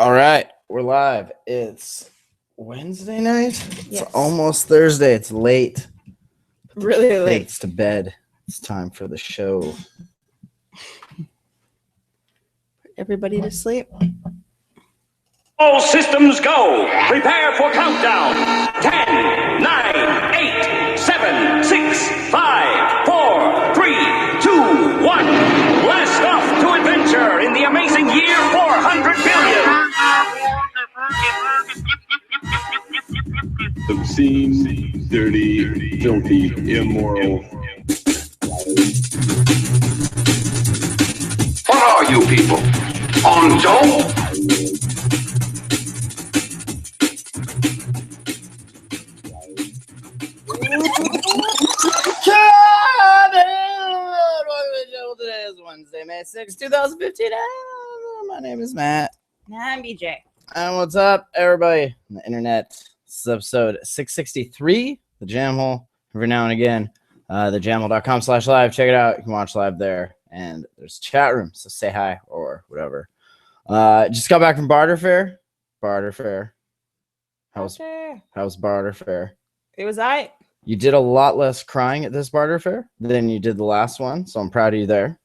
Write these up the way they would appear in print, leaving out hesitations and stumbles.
All right, we're live. It's Wednesday night. Yes. It's almost Thursday. It's late. Really late. It's to bed. It's time for the show. Everybody to sleep. All systems go. Prepare for countdown. 10, 9, 8, 7, 6, 5, 4, 3, 2, 1. Blast off to adventure in the amazing year 400 billion. Obscene, dirty, filthy, immoral. What are you people? On dope? Today is Wednesday, May 6, 2015. My name is Matt. I'm BJ. And what's up, everybody on the internet? This is episode 663, the Jamhole. Every now and again, thejamhole.com/live. Check it out. You can watch live there. And there's a chat room, so say hi or whatever. Just got back from Barter Fair. How's Barter Fair? It was I. You did a lot less crying at this Barter Fair than you did the last one, so I'm proud of you there.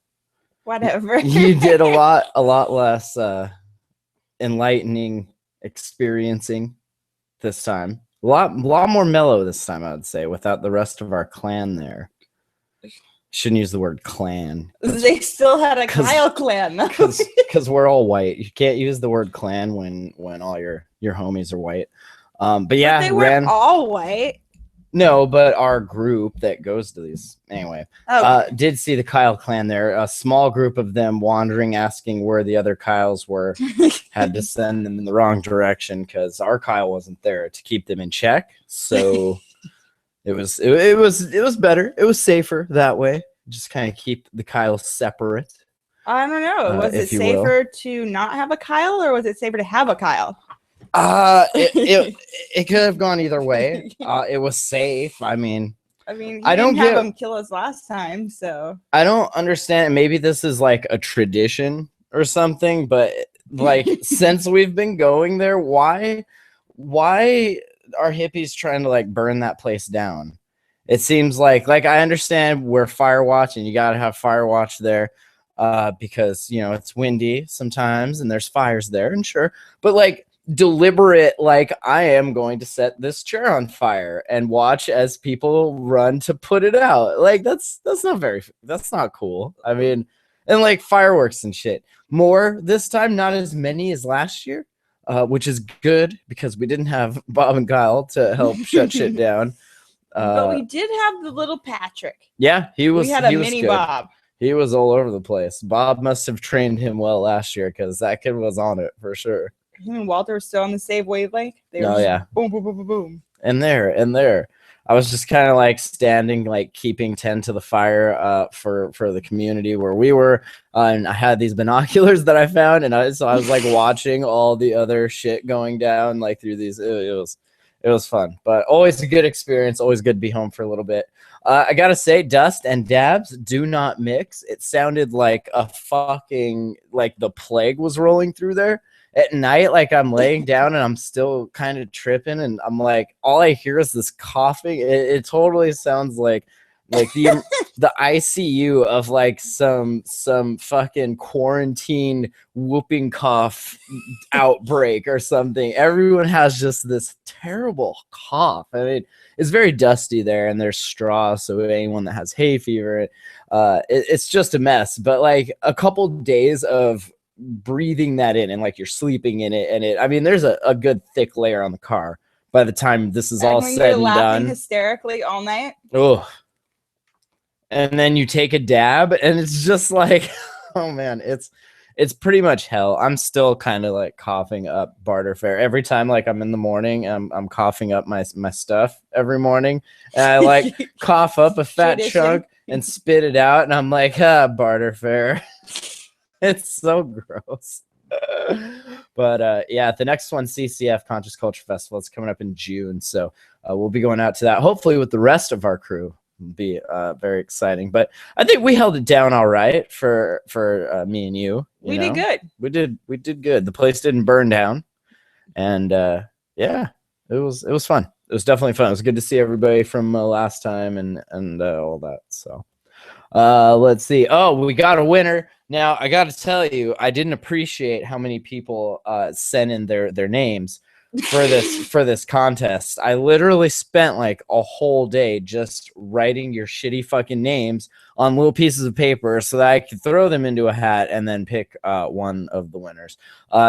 Whatever. You did a lot less enlightening experiencing this time. A lot more mellow this time, I would say, without the rest of our clan there. Shouldn't use the word clan. They still had a Kyle clan. Because we're all white. You can't use the word clan when all your homies are white. But yeah, but they were all white. No, but our group that goes to these anyway did see the Kyle clan there. A small group of them wandering, asking where the other Kyles were. Had to send them in the wrong direction because our Kyle wasn't there to keep them in check. So it was better. It was safer that way. Just kind of keep the Kyles separate. I don't know. Was it safer to not have a Kyle, or was it safer to have a Kyle? It could have gone either way. It was safe. I mean, I don't have him kill us last time, so I don't understand. Maybe this is like a tradition or something, but like since we've been going there, why are hippies trying to like burn that place down? It seems like I understand we're Firewatch and you gotta have Firewatch there, because you know it's windy sometimes and there's fires there, and sure, but like deliberate, like I am going to set this chair on fire and watch as people run to put it out. Like that's not cool. I mean, and like fireworks and shit. More this time, not as many as last year, which is good because we didn't have Bob and Kyle to help shut shit down. But we did have the little Patrick. Yeah, we had a mini good. Bob. He was all over the place. Bob must have trained him well last year because that kid was on it for sure. Him and Walter were still on the same wavelength. Yeah. Boom, boom, boom, boom, boom. And there. I was just kind of like standing, like keeping 10 to the fire for the community where we were. And I had these binoculars that I found. And I was like watching all the other shit going down like through these. It was fun, but always a good experience. Always good to be home for a little bit. I got to say, dust and dabs do not mix. It sounded like a fucking, like the plague was rolling through there. At night, like I'm laying down and I'm still kind of tripping, and I'm like, all I hear is this coughing. It totally sounds like the ICU of like some fucking quarantine whooping cough outbreak or something. Everyone has just this terrible cough. I mean, it's very dusty there, and there's straw, so anyone that has hay fever, it's just a mess. But like a couple days of breathing that in and like you're sleeping in it, and I mean there's a good thick layer on the car by the time this is all said and done. Hysterically all night. Oh, and then you take a dab and it's just like oh man, it's pretty much hell. I'm still kind of like coughing up Barter Fair every time. Like I'm in the morning, I'm coughing up my stuff every morning, and I like cough up a fat chunk and spit it out, and I'm like Barter Fair. It's so gross. But yeah, the next one, CCF, Conscious Culture Festival, is coming up in June. So we'll be going out to that, hopefully with the rest of our crew. be very exciting. But I think we held it down all right for me and you. We did good. We did good. The place didn't burn down, and yeah, it was fun. It was definitely fun. It was good to see everybody from last time and all that. So let's see. Oh, we got a winner. Now I got to tell you, I didn't appreciate how many people sent in their names for this contest. I literally spent like a whole day just writing your shitty fucking names on little pieces of paper so that I could throw them into a hat and then pick one of the winners.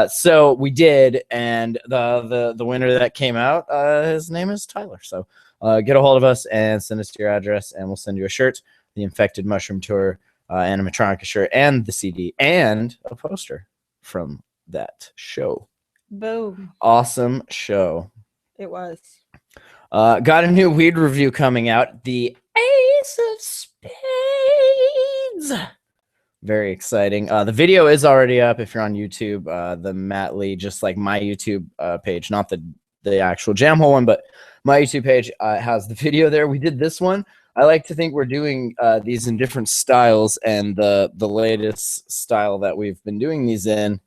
So we did, and the winner that came out, his name is Tyler. So get a hold of us and send us your address, and we'll send you a shirt, the Infected Mushroom Tour animatronica shirt, and the CD, and a poster from that show. Boom. Awesome show. It was. Got a new weed review coming out. The Ace of Spades. Very exciting. The video is already up if you're on YouTube. The Matt Lee, just like my YouTube page, not the actual Jamhole one, but my YouTube page has the video there. We did this one. I like to think we're doing these in different styles, and the latest style that we've been doing these in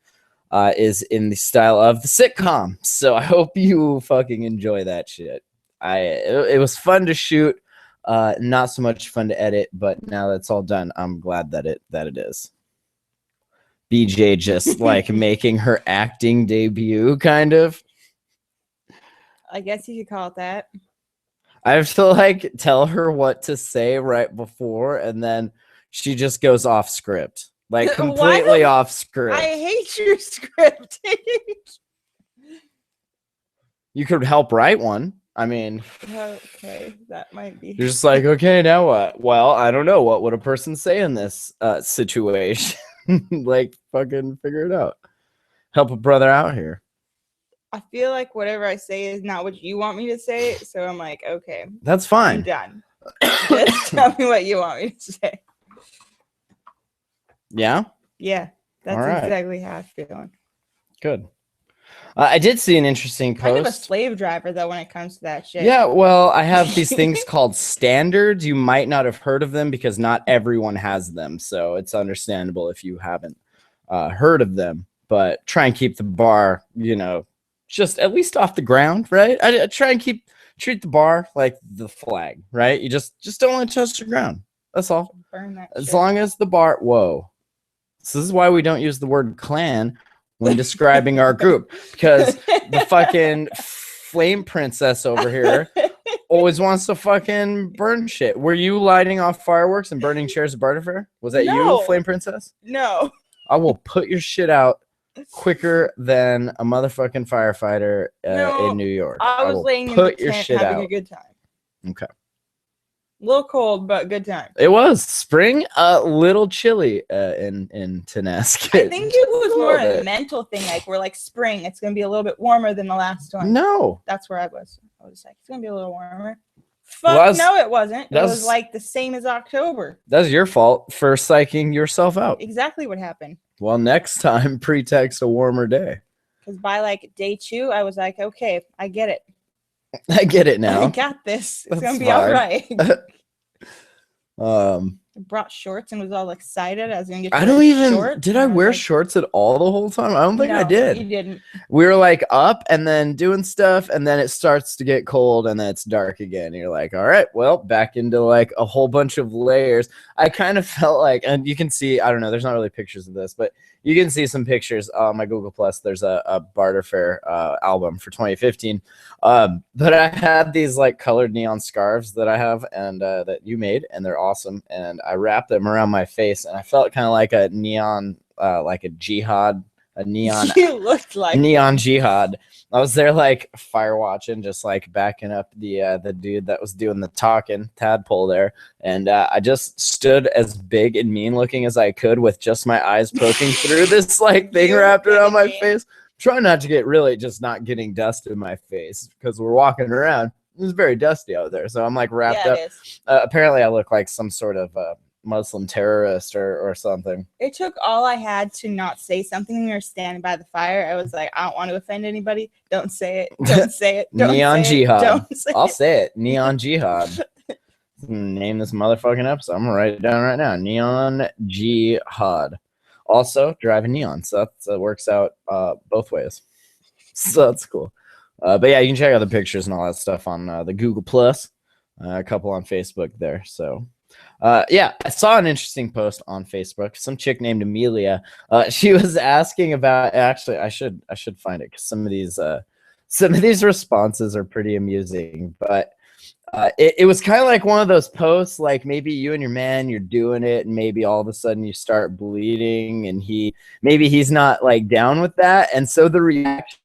is in the style of the sitcom. So I hope you fucking enjoy that shit. It was fun to shoot, not so much fun to edit, but now that's all done, I'm glad that it is. BJ just like making her acting debut, kind of. I guess you could call it that. I have to like tell her what to say right before, and then she just goes off script. Like completely off script. I hate your script. You could help write one. I mean, okay, that might be. You're just like, okay, now what? Well, I don't know. What would a person say in this situation? Like, fucking figure it out. Help a brother out here. I feel like whatever I say is not what you want me to say, so I'm like, okay, that's fine. I'm done. Just tell me what you want me to say. Yeah? Yeah, that's right. Exactly how I'm feeling. Good. I did see an interesting post. Kind of a slave driver, though, when it comes to that shit. Yeah, well, I have these things called standards. You might not have heard of them because not everyone has them, so it's understandable if you haven't heard of them. But try and keep the bar, you know, just at least off the ground, right? I try and treat the bar like the flag, right? You just don't let it touch the ground. That's all. Burn that as shit. Long as the bar, whoa. So this is why we don't use the word clan when describing our group, because the fucking flame princess over here always wants to fucking burn shit. Were you lighting off fireworks and burning chairs at Barter Fair? Was that you, flame princess? No. I will put your shit out quicker than a motherfucking firefighter in New York. I was laying in the tent having a good time. Okay. A little cold, but good time. It was spring, a little chilly in Tenesque. I think it was more a mental thing. Like, we're like, spring, it's going to be a little bit warmer than the last one. No. That's where I was. I was like, it's going to be a little warmer. Fuck, no, it wasn't. It was like the same as October. That's your fault for psyching yourself out. Exactly what happened. Well, next time, pretext a warmer day. Because by like day 2, I was like, okay, I get it. I get it now. I got this. It's going to be all right. I brought shorts and was all excited. I was going to get shorts. Did I wear shorts at all the whole time? I don't think I did. You didn't. We were like up and then doing stuff, and then it starts to get cold and then it's dark again. And you're like, all right, well, back into like a whole bunch of layers. I kind of felt like, and you can see, I don't know, there's not really pictures of this, but you can see some pictures on my Google Plus. There's a Barter Fair album for 2015. But I had these like colored neon scarves that I have and that you made, and they're awesome. And I wrapped them around my face, and I felt kind of like a neon, like a jihad, a neon. You looked like neon jihad. I was there like fire watching, just like backing up the dude that was doing the talking, Tadpole there, and I just stood as big and mean looking as I could with just my eyes poking through this like thing wrapped around my face. Trying not to get really just not getting dust in my face because we're walking around. It was very dusty out there, so I'm like wrapped up. Apparently, I look like some sort of Muslim terrorist or something. It took all I had to not say something when we were standing by the fire. I was like, I don't want to offend anybody. Don't say it. Don't say it. Don't Neon say jihad. It. Don't say I'll say it. Neon jihad. name this motherfucking episode. I'm gonna write it down right now. Neon Jihad. Also driving neon, so that works out both ways. So that's cool. But yeah, you can check out the pictures and all that stuff on the Google Plus. A couple on Facebook there. So yeah, I saw an interesting post on Facebook. Some chick named Amelia. She was asking about. Actually, I should find it because some of these responses are pretty amusing. But it was kind of like one of those posts, like maybe you and your man, you're doing it, and maybe all of a sudden you start bleeding, and he's not like down with that, and so the reaction.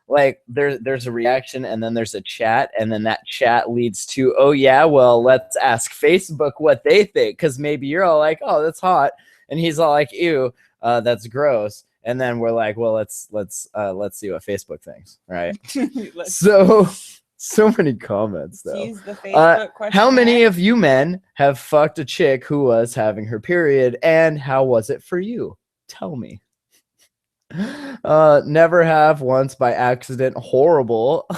Like there's a reaction and then there's a chat and then that chat leads to, oh yeah, well, let's ask Facebook what they think, because maybe you're all like, oh, that's hot, and he's all like, ew, that's gross, and then we're like, well, let's see what Facebook thinks, right? So many comments though. How many of you men have fucked a chick who was having her period, and how was it for you? Tell me. Never have, once by accident. Horrible.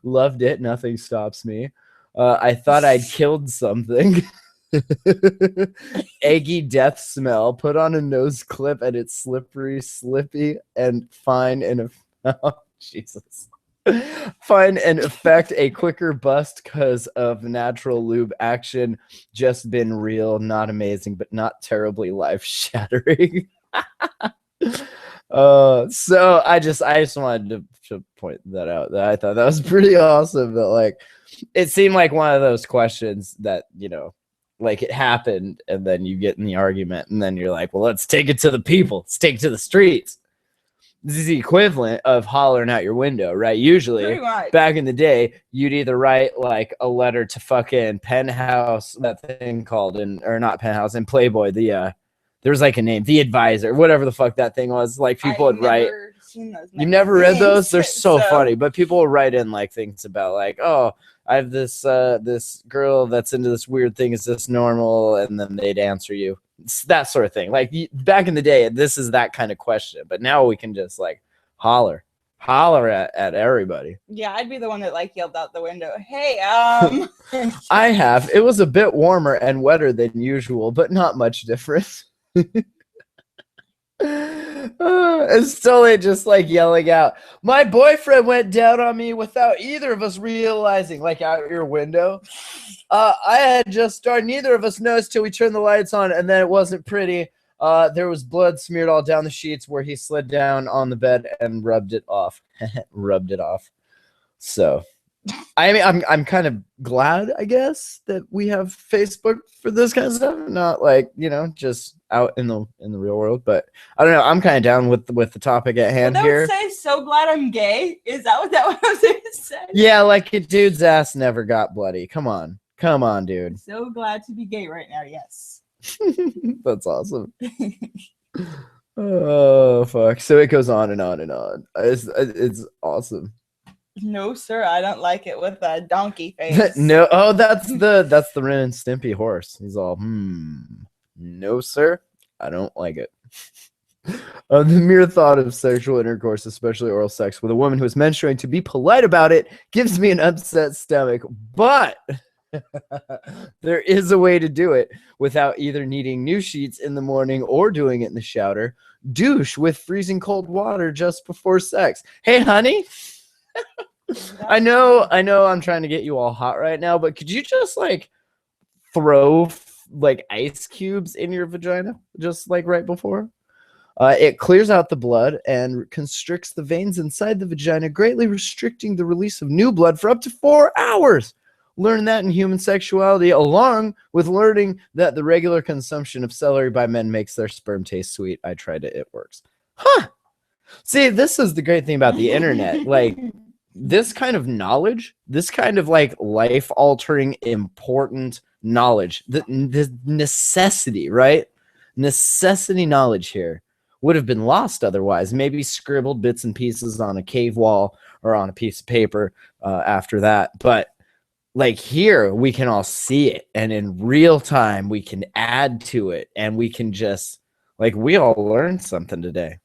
Loved it. Nothing stops me. I thought I'd killed something. Eggy death smell. Put on a nose clip and it's slippery, slippy, and fine and Jesus. Find and effect a quicker bust because of natural lube action. Just been real, not amazing, but not terribly life shattering. So I just wanted to point that out. That I thought that was pretty awesome. That like it seemed like one of those questions that, you know, like it happened and then you get in the argument and then you're like, well, let's take it to the people. Let's take it to the streets. This is the equivalent of hollering out your window, right? Usually back in the day, you'd either write like a letter to fucking Penthouse, that thing called, or not Penthouse, and Playboy, there was like a name, The Advisor, whatever the fuck that thing was. Like people would write. You've never read those? They're so funny. But people will write in like things about like, oh, I have this this girl that's into this weird thing. Is this normal? And then they'd answer you. It's that sort of thing. Like back in the day, this is that kind of question. But now we can just like holler at everybody. Yeah, I'd be the one that like yelled out the window, "Hey, I have. It was a bit warmer and wetter than usual, but not much different." And still just like yelling out, my boyfriend went down on me without either of us realizing, like out your window. I had just started, neither of us noticed till we turned the lights on, and then it wasn't pretty. There was blood smeared all down the sheets where he slid down on the bed and rubbed it off. So I mean, I'm kind of glad, I guess, that we have Facebook for this kind of stuff, not like, you know, just out in the real world. But I don't know. I'm kind of down with the topic at hand here. Don't say so glad I'm gay. Is that what I was going to say? Yeah, like a dude's ass never got bloody. Come on, dude. So glad to be gay right now. Yes. That's awesome. Oh fuck! So it goes on and on and on. It's awesome. No, sir, I don't like it with a donkey face. No, oh, that's the Ren and Stimpy horse. He's all, no, sir, I don't like it. The mere thought of sexual intercourse, especially oral sex, with a woman who is menstruating, to be polite about it, gives me an upset stomach. But there is a way to do it without either needing new sheets in the morning or doing it in the shower. Douche with freezing cold water just before sex. Hey, honey. I know I'm trying to get you all hot right now, but could you just like throw like ice cubes in your vagina just like right before? It clears out the blood and constricts the veins inside the vagina, greatly restricting the release of new blood for up to 4 hours. Learn that in human sexuality, along with learning that the regular consumption of celery by men makes their sperm taste sweet. I tried it. It works. Huh. See, this is the great thing about the internet. Like, this kind of knowledge, this kind of like life-altering, important knowledge, the necessity, right? Necessity knowledge here would have been lost otherwise. Maybe scribbled bits and pieces on a cave wall or on a piece of paper after that. But like here, we can all see it, and in real time, we can add to it, and we can just like, we all learned something today.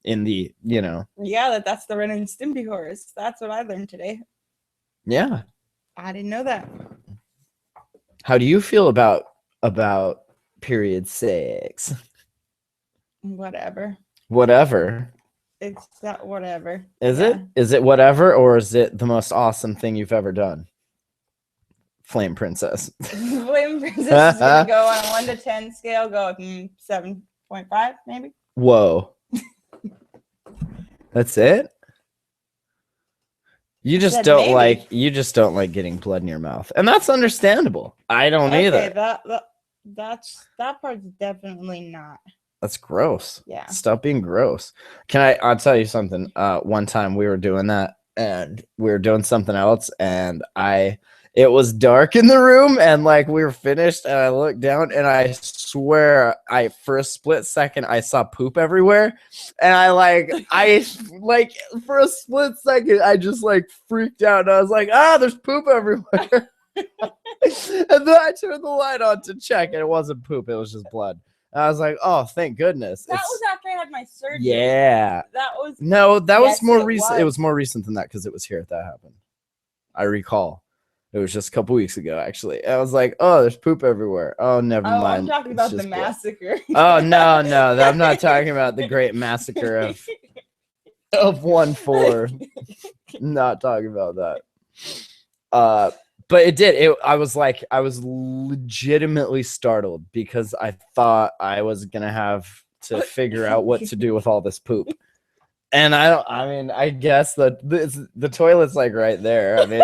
In the, yeah, that's the Ren and Stimpy horse. That's what I learned today. Yeah, I didn't know that. How do you feel about period sex? Whatever. Whatever. It's that whatever. Is it? Is it whatever, or is it the most awesome thing you've ever done? Flame Princess. Flame Princess is gonna go on a 1 to 10 scale. Go 7.5 maybe. Whoa. That's it? You just don't like getting blood in your mouth. And that's understandable. I don't either. That part's definitely not. That's gross. Yeah. Stop being gross. I'll tell you something. One time we were doing that and we were doing something else and it was dark in the room and like we were finished and I looked down and I swear for a split second I saw poop everywhere and for a split second I just like freaked out and I was like, there's poop everywhere. And then I turned the light on to check and it wasn't poop, it was just blood. And I was like, oh, thank goodness. That was after I had my surgery. Yeah. That was more recent. It was more recent than that because it was here that happened. I recall. It was just a couple weeks ago, actually. I was like, oh, there's poop everywhere. Oh, never mind. I'm talking about the massacre. Oh, no. I'm not talking about the great massacre of 1-4. Not talking about that. But it did. I was legitimately startled because I thought I was going to have to figure out what to do with all this poop. And I guess the toilet's like right there. I mean,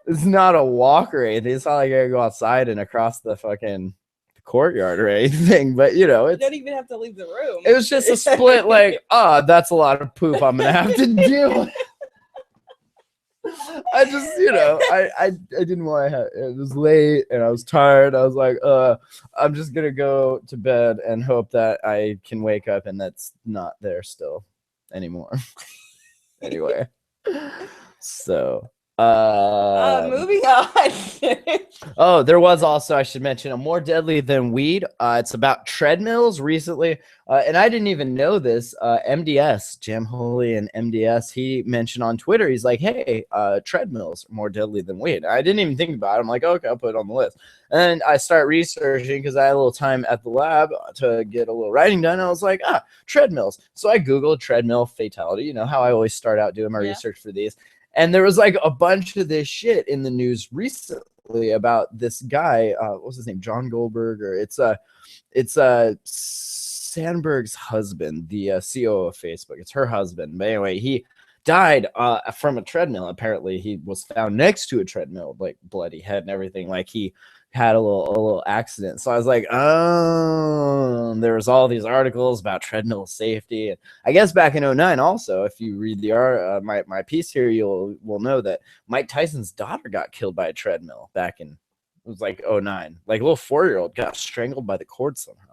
it's not a walk or anything. It's not like I gotta go outside and across the fucking courtyard or anything. But you don't even have to leave the room. It was just a split that's a lot of poop I'm gonna have to deal with. I just, I didn't want to have, it was late and I was tired. I was like, I'm just gonna go to bed and hope that I can wake up and that's not there still anymore. Anyway, so moving on. There was also, I should mention, a more deadly than weed. It's about treadmills recently, and I didn't even know this. MDS, Jamhole and MDS, he mentioned on Twitter, he's like, hey, treadmills are more deadly than weed. I didn't even think about it. I'm like, okay, I'll put it on the list. And I start researching because I had a little time at the lab to get a little writing done. I was like, treadmills. So I Googled treadmill fatality, you know how I always start out doing my research for these. And there was like a bunch of this shit in the news recently about this guy. What's his name? John Goldberg, or it's Sandberg's husband, the CEO of Facebook. It's her husband. But anyway, he died from a treadmill. Apparently, he was found next to a treadmill, like bloody head and everything. Like he had a little accident. So I was like, there was all these articles about treadmill safety. And I guess back in 2009 also, if you read the my piece here, will know that Mike Tyson's daughter got killed by a treadmill back in, it was like 2009. Like a little 4-year-old got strangled by the cord somehow.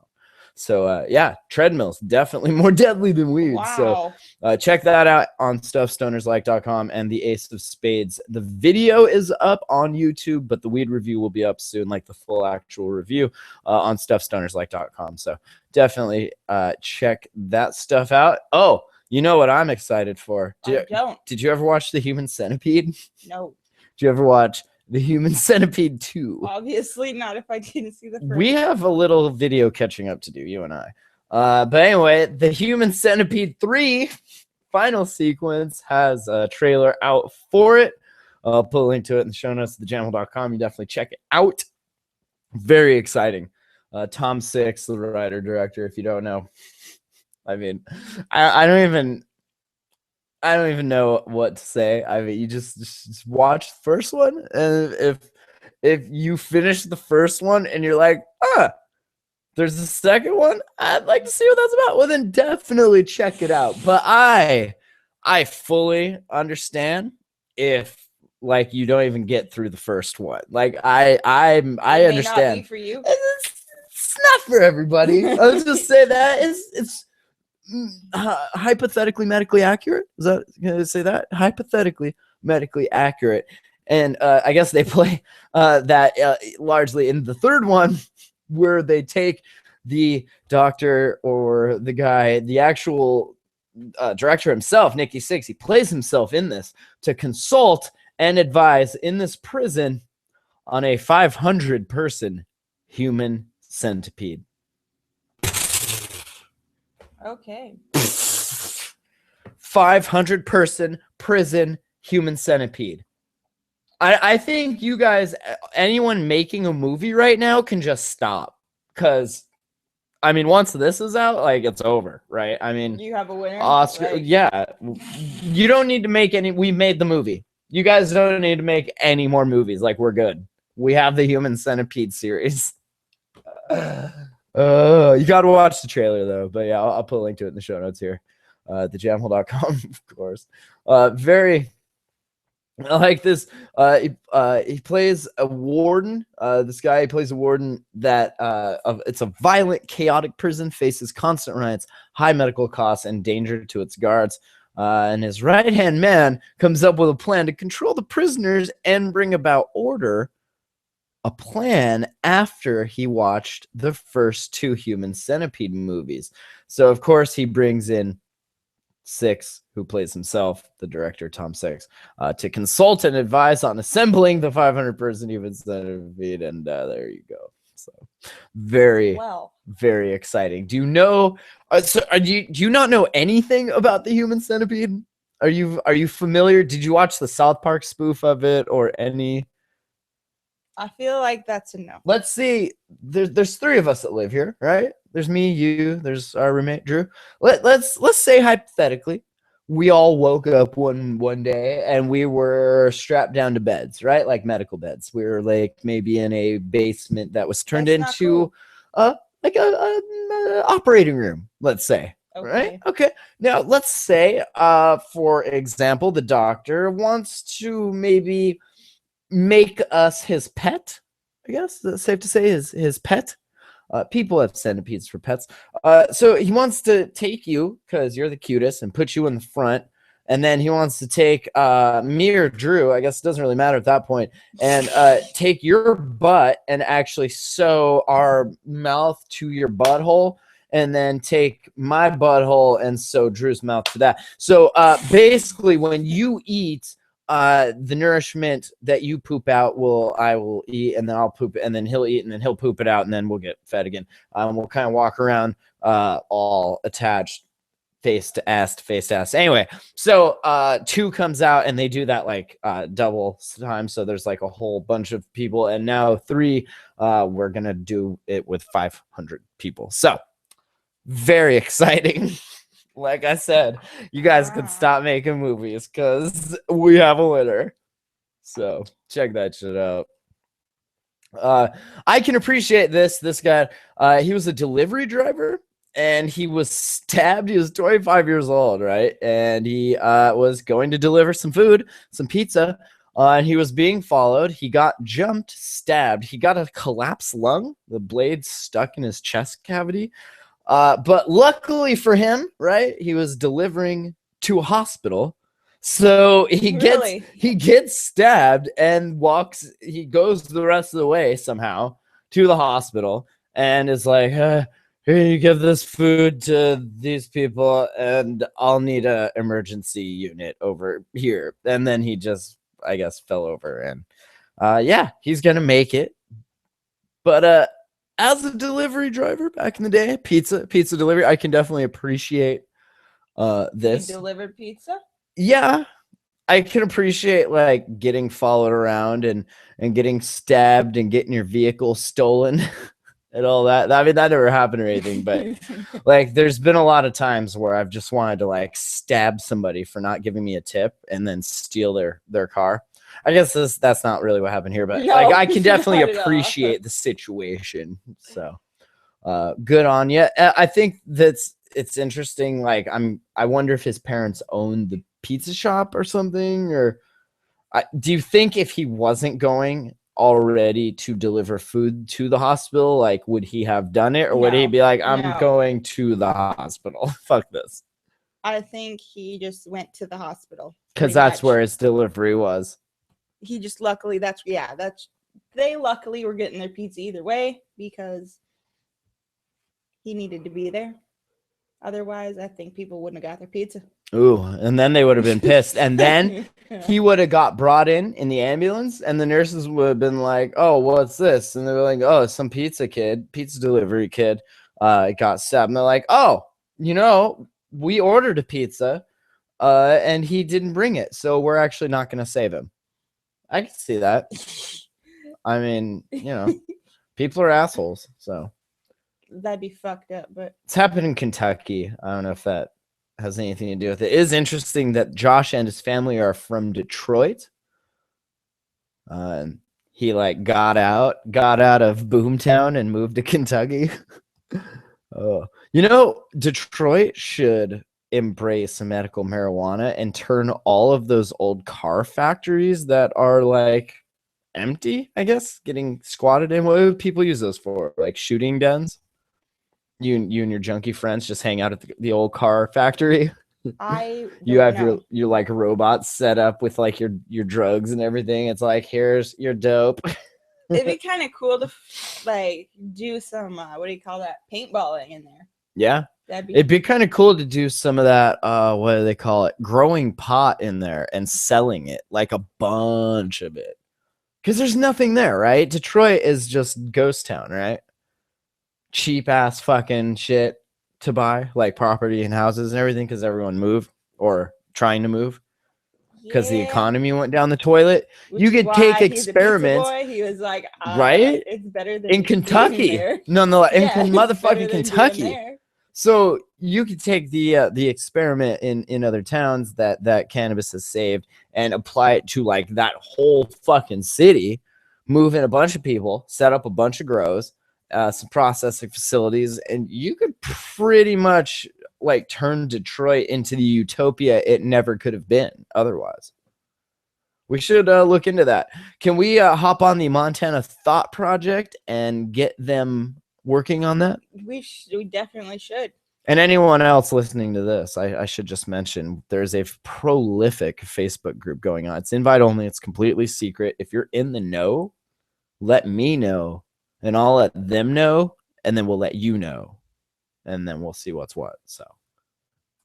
So treadmills definitely more deadly than weed. Wow. So check that out on stuffstonerslike.com and the Ace of Spades. The video is up on YouTube, but the weed review will be up soon, like the full actual review on stuffstonerslike.com. So definitely check that stuff out. Oh, you know what I'm excited for? Did you ever watch The Human Centipede? No. Did you ever watch The Human Centipede 2? Obviously not if I didn't see the first. We have a little video catching up to do, you and I. But anyway, The Human Centipede 3 final sequence has a trailer out for it. I'll put a link to it in the show notes at thejamhole.com. You definitely check it out. Very exciting. Tom Six, the writer-director, if you don't know. I mean, I don't even know what to say. I mean, you just watch the first one, and if you finish the first one and you're like, there's a second one, I'd like to see what that's about. Well, then definitely check it out. But I fully understand if like you don't even get through the first one. Like I understand. Not be for you. It's not for everybody. I'll just say that it's hypothetically medically accurate. Is that gonna say that? Hypothetically medically accurate. And I guess they play that largely in the third one, where they take the doctor or the guy, the actual director himself, Nikki Sixx, he plays himself in this to consult and advise in this prison on a 500-person human centipede. Okay. 500-person prison human centipede. I think you guys, anyone making a movie right now can just stop. Because, I mean, once this is out, like, it's over, right? I mean, you have a winner. Oscar, Like, yeah. You don't need to make any. We made the movie. You guys don't need to make any more movies. Like, we're good. We have the Human Centipede series. You got to watch the trailer, though. But yeah, I'll put a link to it in the show notes here. The jamhole.com, of course. Very. I like this. He plays a warden. This guy plays a warden that it's a violent, chaotic prison, faces constant riots, high medical costs, and danger to its guards. And his right-hand man comes up with a plan to control the prisoners and bring about order. A plan after he watched the first 2 Human Centipede movies. So, of course, he brings in Six, who plays himself, the director Tom Six, to consult and advise on assembling the 500-person Human Centipede, and there you go. So, very exciting. Do you know? Do you not know anything about the Human Centipede? Are you familiar? Did you watch the South Park spoof of it or any? I feel like that's a no. Let's see. There's 3 of us that live here, right? There's me, you, there's our roommate Drew. Let's say hypothetically, we all woke up one day and we were strapped down to beds, right? Like medical beds. We were like maybe in a basement that was turned into like a operating room, let's say. Okay. Right? Okay. Now let's say, for example, the doctor wants to maybe make us his pet. I guess that's safe to say his pet. People have centipedes for pets. So he wants to take you because you're the cutest and put you in the front. And then he wants to take me or Drew, I guess it doesn't really matter at that point, and take your butt and actually sew our mouth to your butthole, and then take my butthole and sew Drew's mouth to that. So basically, when you eat, the nourishment that you poop out I will eat, and then I'll poop it, and then he'll eat, and then he'll poop it out, and then we'll get fed again. We'll kind of walk around all attached, face to ass. Anyway, so 2 comes out, and they do that like double time. So there's like a whole bunch of people, and now 3, we're gonna do it with 500 people. So very exciting. Like I said, you guys could stop making movies because we have a winner. So check that shit out. I can appreciate this. This guy, he was a delivery driver, and he was stabbed. He was 25 years old, right? And he was going to deliver some food, some pizza, and he was being followed. He got jumped, stabbed. He got a collapsed lung. The blade stuck in his chest cavity. But luckily for him, right, he was delivering to a hospital. So he gets stabbed and he goes the rest of the way somehow to the hospital and is like, here, you give this food to these people and I'll need an emergency unit over here. And then he just, I guess, fell over, and yeah, he's going to make it. But as a delivery driver back in the day, pizza delivery, I can definitely appreciate this. You delivered pizza? Yeah, I can appreciate like getting followed around and getting stabbed and getting your vehicle stolen and all that. I mean, that never happened or anything, but like there's been a lot of times where I've just wanted to like stab somebody for not giving me a tip and then steal their car. I guess that's not really what happened here, but no, like I can definitely appreciate the situation. So good on you. I think it's interesting. Like I wonder if his parents owned the pizza shop or something, or do you think if he wasn't going already to deliver food to the hospital, like would he have done it, or would he be like, I'm going to the hospital? Fuck this. I think he just went to the hospital because that's where his delivery was. He just luckily they luckily were getting their pizza either way because he needed to be there. Otherwise, I think people wouldn't have got their pizza. Ooh, and then they would have been pissed. And then he would have got brought in the ambulance, and the nurses would have been like, "Oh, what's this?" And they were like, "Oh, some pizza delivery kid, got stabbed." And they're like, "Oh, we ordered a pizza, and he didn't bring it, so we're actually not going to save him." I can see that. I mean, people are assholes, so. That'd be fucked up, but it's happened in Kentucky. I don't know if that has anything to do with it. It is interesting that Josh and his family are from Detroit. He got out of Boomtown and moved to Kentucky. Detroit should embrace medical marijuana and turn all of those old car factories that are empty, I guess, getting squatted in. What do people use those for? Like shooting dens? You and your junkie friends just hang out at the old car factory. You have your robots set up with your drugs and everything. It's like, here's your dope. It'd be kind of cool to do some what do you call that, paintballing in there. Yeah, it'd be kind of cool to do some of that. What do they call it? Growing pot in there and selling it, like a bunch of it, because there's nothing there, right? Detroit is just ghost town, right? Cheap ass fucking shit to buy, like property and houses and everything, because everyone moved or trying to move because the economy went down the toilet. You could take experiments. He was like, right? It's better than in Kentucky. Nonetheless, in motherfucking Kentucky. So you could take the experiment in other towns that cannabis has saved and apply it to that whole fucking city, move in a bunch of people, set up a bunch of grows, some processing facilities, and you could pretty much turn Detroit into the utopia it never could have been otherwise. We should look into that. Can we hop on the Montana Thought Project and get them working on that? We definitely should. And anyone else listening to this, I should just mention there's a prolific Facebook group going on. It's invite only. It's completely secret. If you're in the know, let me know. And I'll let them know, and then we'll let you know, and then we'll see what's what. So,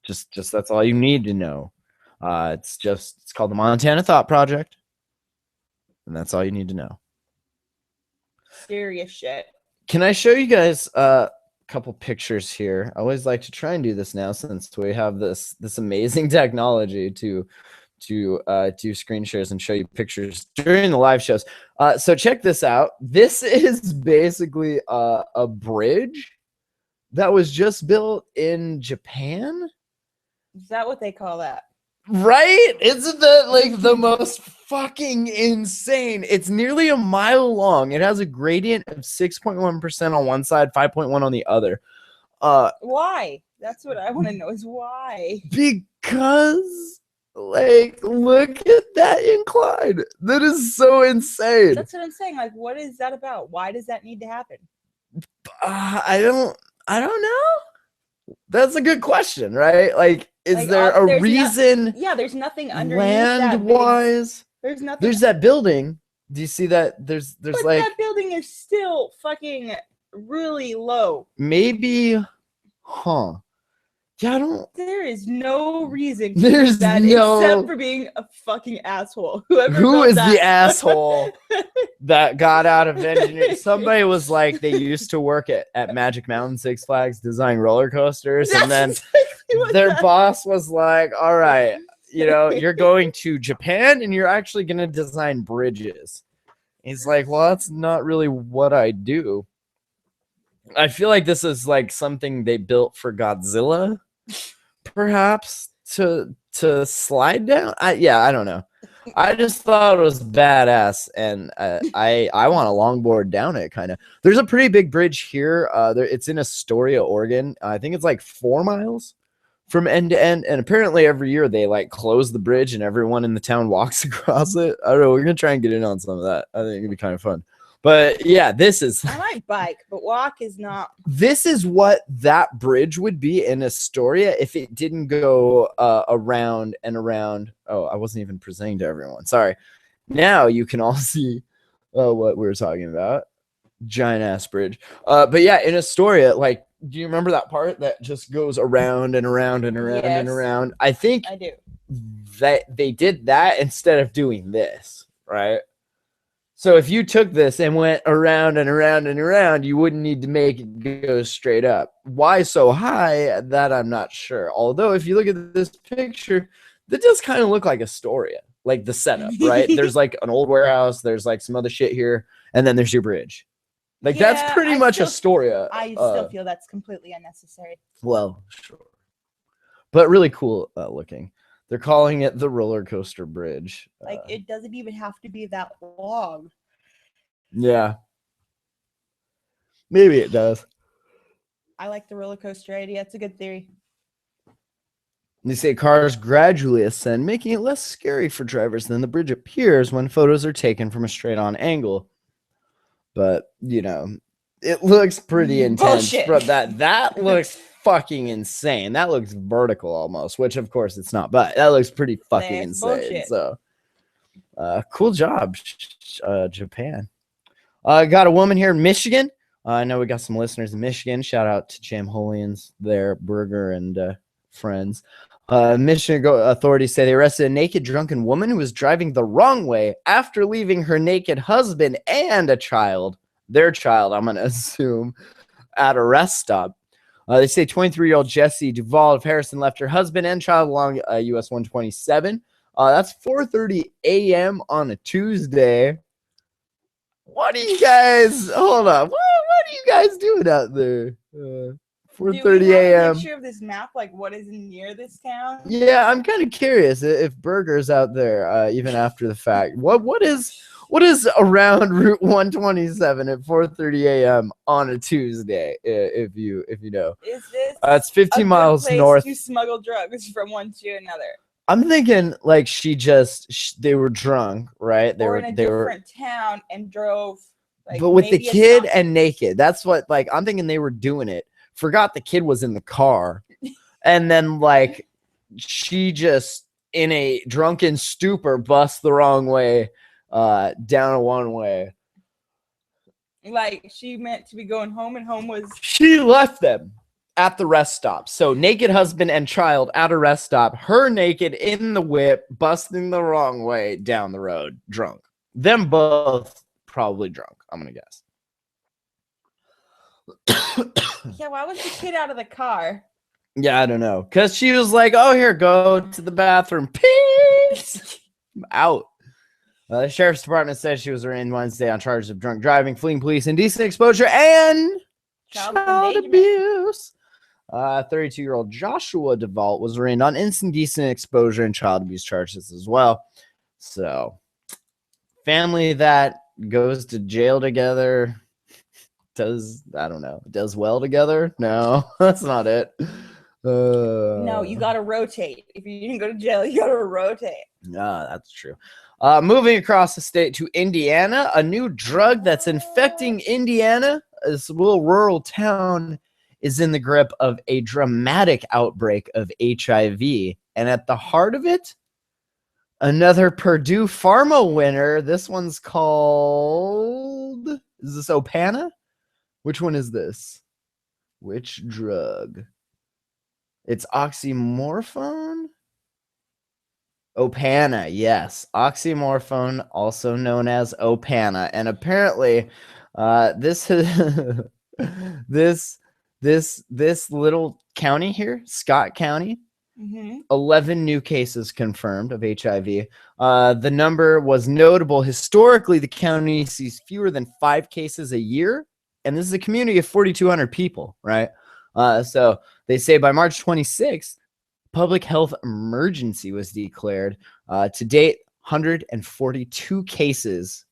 just that's all you need to know. It's called the Montana Thought Project, and that's all you need to know. Serious shit. Can I show you guys a couple pictures here? I always like to try and do this now since we have this amazing technology to do screen shares and show you pictures during the live shows. So check this out. This is basically a bridge that was just built in Japan. Is that what they call that? Right? Isn't that the most fucking insane? It's nearly a mile long. It has a gradient of 6.1% on one side, 5.1 on the other. Why? That's what I want to know is why. Because look at that incline. That is so insane. That's what I'm saying. What is that about? Why does that need to happen? I don't know. That's a good question, right? Is there a reason? There's nothing underneath land-wise. There's nothing. There's that building. Do you see that? There's but that building is still fucking really low. Maybe, huh? Yeah, There is no reason there's that except for being a fucking asshole. Who is the asshole that got out of engineering? Somebody was like, they used to work at Magic Mountain, Six Flags, design roller coasters, and then exactly their boss was like, all right, you're going to Japan and you're actually going to design bridges. He's like, well, that's not really what I do. I feel like this is something they built for Godzilla, perhaps, to slide down. I don't know. I just thought it was badass, and I want a longboard down it, kind of. There's a pretty big bridge here. It's in Astoria, Oregon. I think it's 4 miles from end to end, and apparently every year they close the bridge and everyone in the town walks across it. I don't know. We're gonna try and get in on some of that. I think it'd be kind of fun. But yeah, I might bike, but walk is not. This is what that bridge would be in Astoria if it didn't go around and around. Oh, I wasn't even presenting to everyone. Sorry. Now you can all see what we were talking about. Giant ass bridge. But yeah, in Astoria, Do you remember that part that just goes around and around and around and around? I think I do. that they did that instead of doing this, right? So if you took this and went around and around and around, you wouldn't need to make it go straight up. Why so high? That I'm not sure. Although if you look at this picture, that does kind of look like Astoria, like the setup, right? There's like an old warehouse, there's like some other shit here, and then there's your bridge. Like that's pretty much Astoria. I still feel that's completely unnecessary. Well, sure. But really cool looking. They're calling it the roller coaster bridge. Like, it doesn't even have to be that long. Yeah. Maybe it does. I like the roller coaster idea. It's a good theory. They say cars gradually ascend, making it less scary for drivers than the bridge appears when photos are taken from a straight-on angle. But, you know, it looks pretty intense. Bullshit. Bro, that looks fucking insane. That looks vertical almost, which of course it's not, but that looks pretty fucking insane. Bullshit. So cool job, Japan. Got a woman here in Michigan. I know we got some listeners in Michigan. Shout out to Jamholians there, Burger and friends. Michigan authorities say they arrested a naked drunken woman who was driving the wrong way after leaving her naked husband and a child, their child, I'm going to assume, at a rest stop. They say 23-year-old Jessie Duvall of Harrison left her husband and child along US 127. That's 4:30 a.m. on a Tuesday. What are you guys? Hold on. What are you guys doing out there? 4:30 a.m. Picture of this map, like what is near this town? Yeah, I'm kind of curious if Burger's out there even after the fact. What is around Route 127 at 4:30 a.m. on a Tuesday? If you know, Is this it's 50 miles north. You smuggle drugs from one to another. I'm thinking like they were drunk, right? They or were in a they different town and drove. Like, but with the kid and naked. That's what like I'm thinking they were doing it. Forgot the kid was in the car, and then like she just in a drunken stupor busts the wrong way down a one way. Like she meant to be going home, and home was she left them at the rest stop. So naked husband and child at a rest stop, her naked in the whip, busting the wrong way down the road, drunk. Them both probably drunk, I'm gonna guess. Yeah, why was the kid out of the car? Yeah, I don't know. Because she was like, oh, here, go to the bathroom. Peace. Out. The sheriff's department says she was arraigned Wednesday on charges of drunk driving, fleeing police, indecent exposure, and child abuse. 32-year-old Joshua Duvall was arraigned on indecent exposure and child abuse charges as well. So, family that goes to jail together does well together? No, that's not it. No, you gotta rotate. If you didn't go to jail, you gotta rotate. Yeah, that's true. Moving across the state to Indiana, a new drug that's infecting Indiana, this little rural town, is in the grip of a dramatic outbreak of HIV. And at the heart of it, another Purdue Pharma winner. This one's called, is this Opana? Which one is this? Which drug? It's oxymorphone? Opana, yes. Oxymorphone, also known as Opana. And apparently, this little county here, Scott County, 11 new cases confirmed of HIV. The number was notable. Historically, the county sees fewer than 5 cases a year. And this is a community of 4,200 people, right? So they say by March 26th, public health emergency was declared. To date, 142 cases.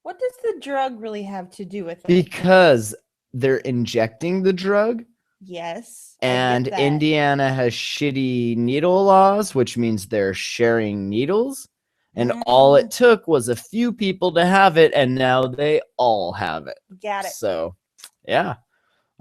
What does the drug really have to do with it? Because they're injecting the drug. Yes. And Indiana has shitty needle laws, which means they're sharing needles. And all it took was a few people to have it, and now they all have it. Got it. So, yeah.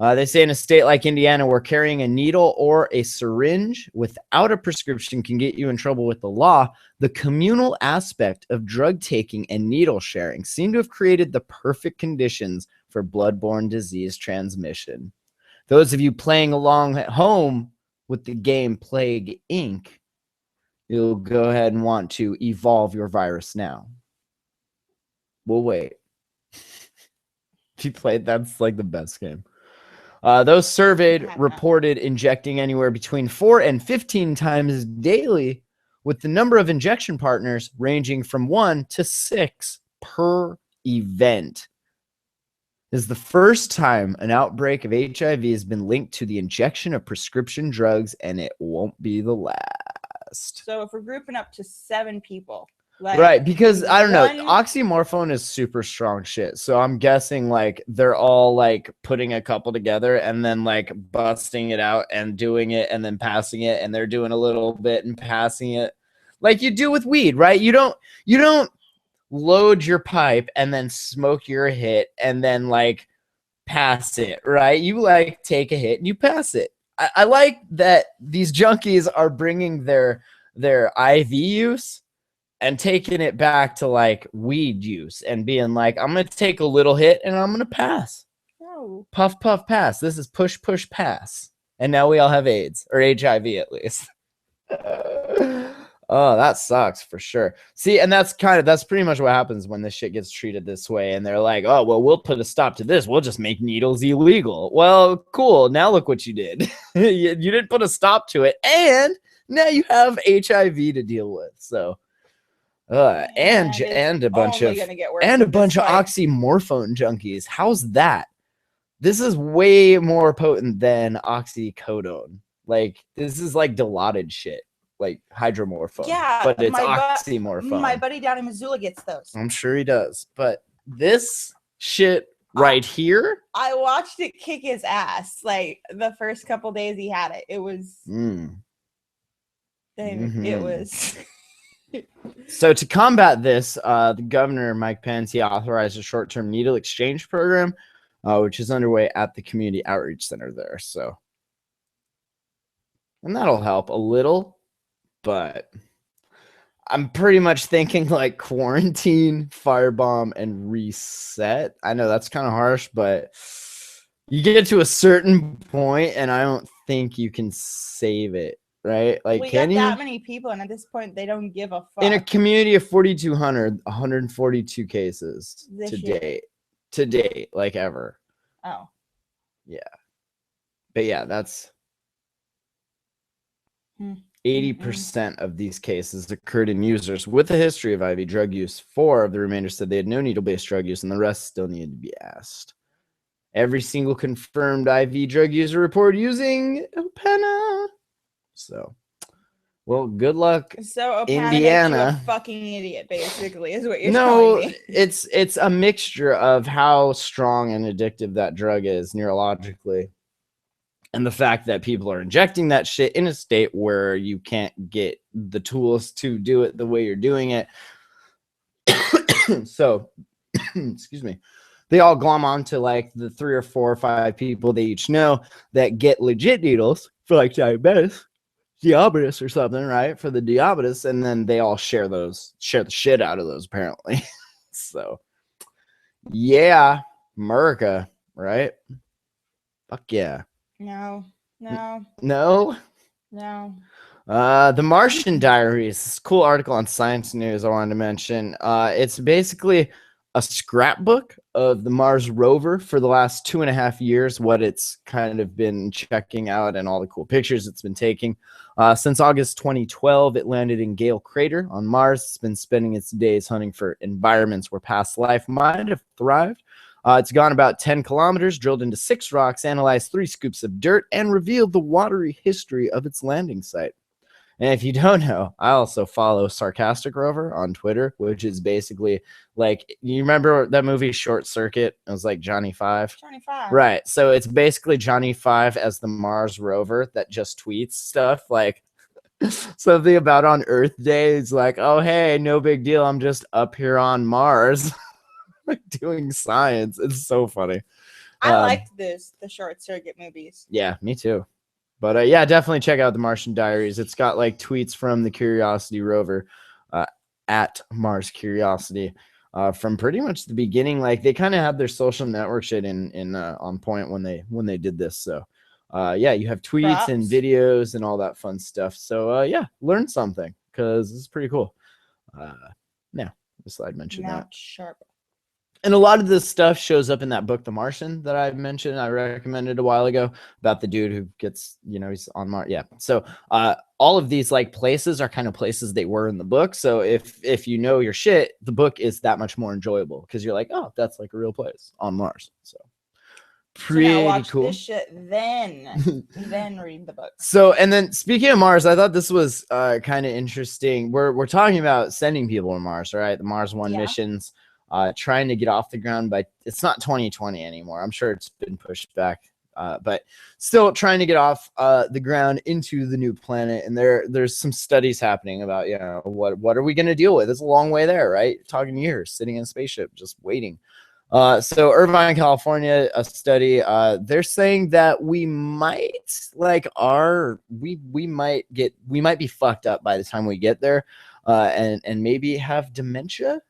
They say in a state like Indiana, where carrying a needle or a syringe without a prescription can get you in trouble with the law, the communal aspect of drug taking and needle sharing seem to have created the perfect conditions for bloodborne disease transmission. Those of you playing along at home with the game Plague Inc., you'll go ahead and want to evolve your virus now. We'll wait. If you played, that's like the best game. Those surveyed reported injecting anywhere between 4 and 15 times daily, with the number of injection partners ranging from 1 to 6 per event. This is the first time an outbreak of HIV has been linked to the injection of prescription drugs, and it won't be the last. So if we're grouping up to 7 people, like, right, because I don't know, oxymorphone is super strong shit. So I'm guessing like they're all like putting a couple together and then like busting it out and doing it and then passing it, and they're doing a little bit and passing it like you do with weed, right? You don't load your pipe and then smoke your hit and then like pass it, right? You like take a hit and you pass it. I like that these junkies are bringing their IV use and taking it back to like weed use and being like, I'm going to take a little hit and I'm going to pass. No. Puff, puff, pass. This is push, push, pass. And now we all have AIDS, or HIV at least. Oh, that sucks for sure. See, and that's pretty much what happens when this shit gets treated this way. And they're like, oh, well, we'll put a stop to this. We'll just make needles illegal. Well, cool. Now look what you did. you didn't put a stop to it. And now you have HIV to deal with. So, and a bunch of oxymorphone junkies. How's that? This is way more potent than oxycodone. Like, this is like Dilaudid shit. Like hydromorphone, but it's oxymorphone. My buddy down in Missoula gets those. I'm sure he does, but this shit right here, I watched it kick his ass. Like the first couple days he had it, it was. It was. So to combat this, the governor Mike Pence, he authorized a short-term needle exchange program, which is underway at the community outreach center there. So, and that'll help a little. But I'm pretty much thinking like quarantine, firebomb, and reset. I know that's kind of harsh, but you get to a certain point, and I don't think you can save it, right? Like, can you? That many people, and at this point, they don't give a fuck. In a community of 4,200, 142 cases to date, like ever. Oh, yeah, but yeah, that's. 80% of these cases occurred in users with a history of IV drug use. 4 of the remainder said they had no needle-based drug use, and the rest still needed to be asked. Every single confirmed IV drug user reported using Opana. So, well, good luck, so Indiana. Makes you a fucking idiot, basically, is what you're telling me. it's a mixture of how strong and addictive that drug is neurologically. And the fact that people are injecting that shit in a state where you can't get the tools to do it the way you're doing it. So, excuse me, they all glom onto like the 3 or 4 or 5 people they each know that get legit needles for like diabetes or something, right? For the diabetes. And then they all share the shit out of those, apparently. So, yeah, America, right? Fuck yeah. No. The Martian Diaries. This cool article on Science News I wanted to mention. It's basically a scrapbook of the Mars rover for the last 2.5 years, what it's kind of been checking out and all the cool pictures it's been taking. Since August 2012, it landed in Gale Crater on Mars. It's been spending its days hunting for environments where past life might have thrived. It's gone about 10 kilometers, drilled into 6 rocks, analyzed 3 scoops of dirt, and revealed the watery history of its landing site. And if you don't know, I also follow Sarcastic Rover on Twitter, which is basically like, you remember that movie Short Circuit? It was like Johnny Five. Right. So it's basically Johnny Five as the Mars rover that just tweets stuff like something about on Earth Day. It's like, oh, hey, no big deal. I'm just up here on Mars. Like doing science. It's so funny. I liked the Short Circuit movies. Yeah, me too. But yeah, definitely check out the Martian Diaries. It's got like tweets from the Curiosity rover at Mars Curiosity from pretty much the beginning. Like they kind of had their social network shit in on point when they did this. So yeah, you have tweets and videos and all that fun stuff. So yeah, learn something because it's pretty cool. Yeah, the slide mentioned that. Sharp. And a lot of this stuff shows up in that book, The Martian, that I mentioned, I recommended a while ago, about the dude who gets, he's on Mars. Yeah. So all of these like places are kind of places they were in the book. So if you know your shit, the book is that much more enjoyable because you're like, oh, that's like a real place on Mars. So pretty now watch cool. This shit, then read the book. So, and then speaking of Mars, I thought this was kind of interesting. We're talking about sending people to Mars, right? The Mars One missions. Trying to get off the ground by, it's not 2020 anymore. I'm sure it's been pushed back, but still trying to get off the ground into the new planet. And there's some studies happening about, what are we going to deal with? It's a long way there, right? Talking years, sitting in a spaceship, just waiting. So Irvine, California, a study, they're saying that we might we might be fucked up by the time we get there, and maybe have dementia.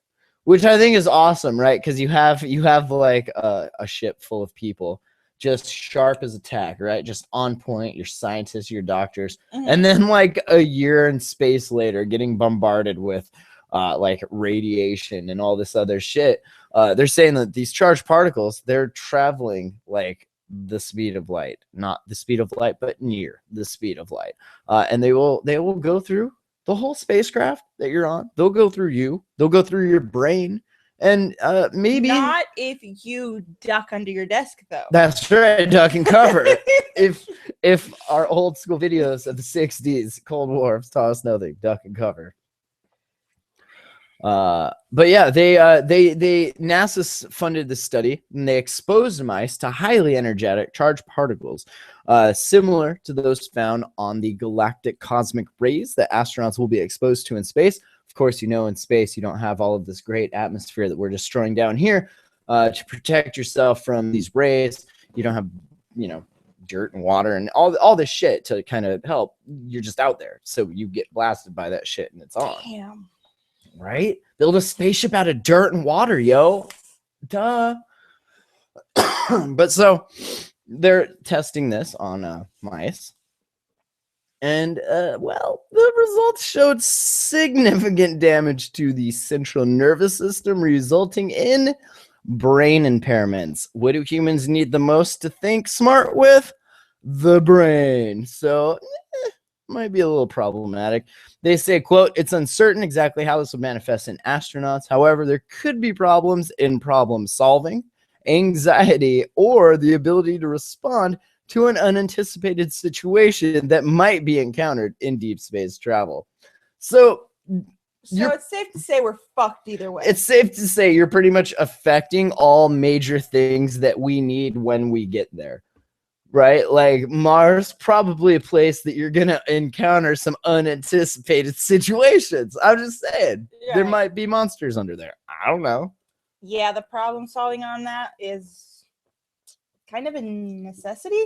Which I think is awesome, right? Because you have like a ship full of people, just sharp as a tack, right? Just on point. Your scientists, your doctors, and then like a year in space later, getting bombarded with like radiation and all this other shit. They're saying that these charged particles, they're traveling like the speed of light, not the speed of light, but near the speed of light, and they will go through the whole spacecraft that you're on. They'll go through you. They'll go through your brain. And maybe not if you duck under your desk, though. That's right, duck and cover. if our old school videos of the 60s, Cold War taught us nothing, duck and cover. But yeah, they NASA funded this study, and they exposed mice to highly energetic charged particles, similar to those found on the galactic cosmic rays that astronauts will be exposed to in space. Of course, in space you don't have all of this great atmosphere that we're destroying down here. To protect yourself from these rays, you don't have dirt and water and all this shit to kind of help. You're just out there, so you get blasted by that shit, and it's on. Damn. Right? Build a spaceship out of dirt and water, yo. Duh. But so they're testing this on mice. And, well, the results showed significant damage to the central nervous system, resulting in brain impairments. What do humans need the most to think smart with? The brain. So, might be a little problematic. They say, quote, it's uncertain exactly how this would manifest in astronauts. However, there could be problems in problem solving, anxiety, or the ability to respond to an unanticipated situation that might be encountered in deep space travel. So it's safe to say we're fucked either way. It's safe to say you're pretty much affecting all major things that we need when we get there. Right? Like Mars, probably a place that you're going to encounter some unanticipated situations. I'm just saying. Yeah. There might be monsters under there. I don't know. Yeah, the problem solving on that is kind of a necessity.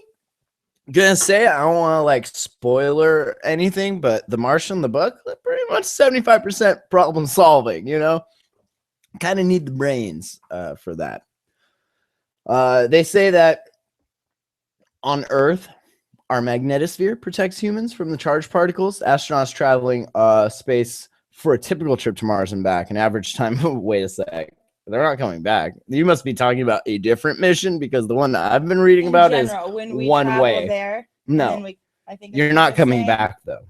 Gonna say, I don't want to like spoiler anything, but The Martian, the book, pretty much 75% problem solving, Kind of need the brains for that. They say that on Earth, our magnetosphere protects humans from the charged particles. Astronauts traveling space for a typical trip to Mars and back, an average time. Wait a sec. They're not coming back. You must be talking about a different mission because the one that I've been reading about is one way. There, no, I think you're not coming back, though.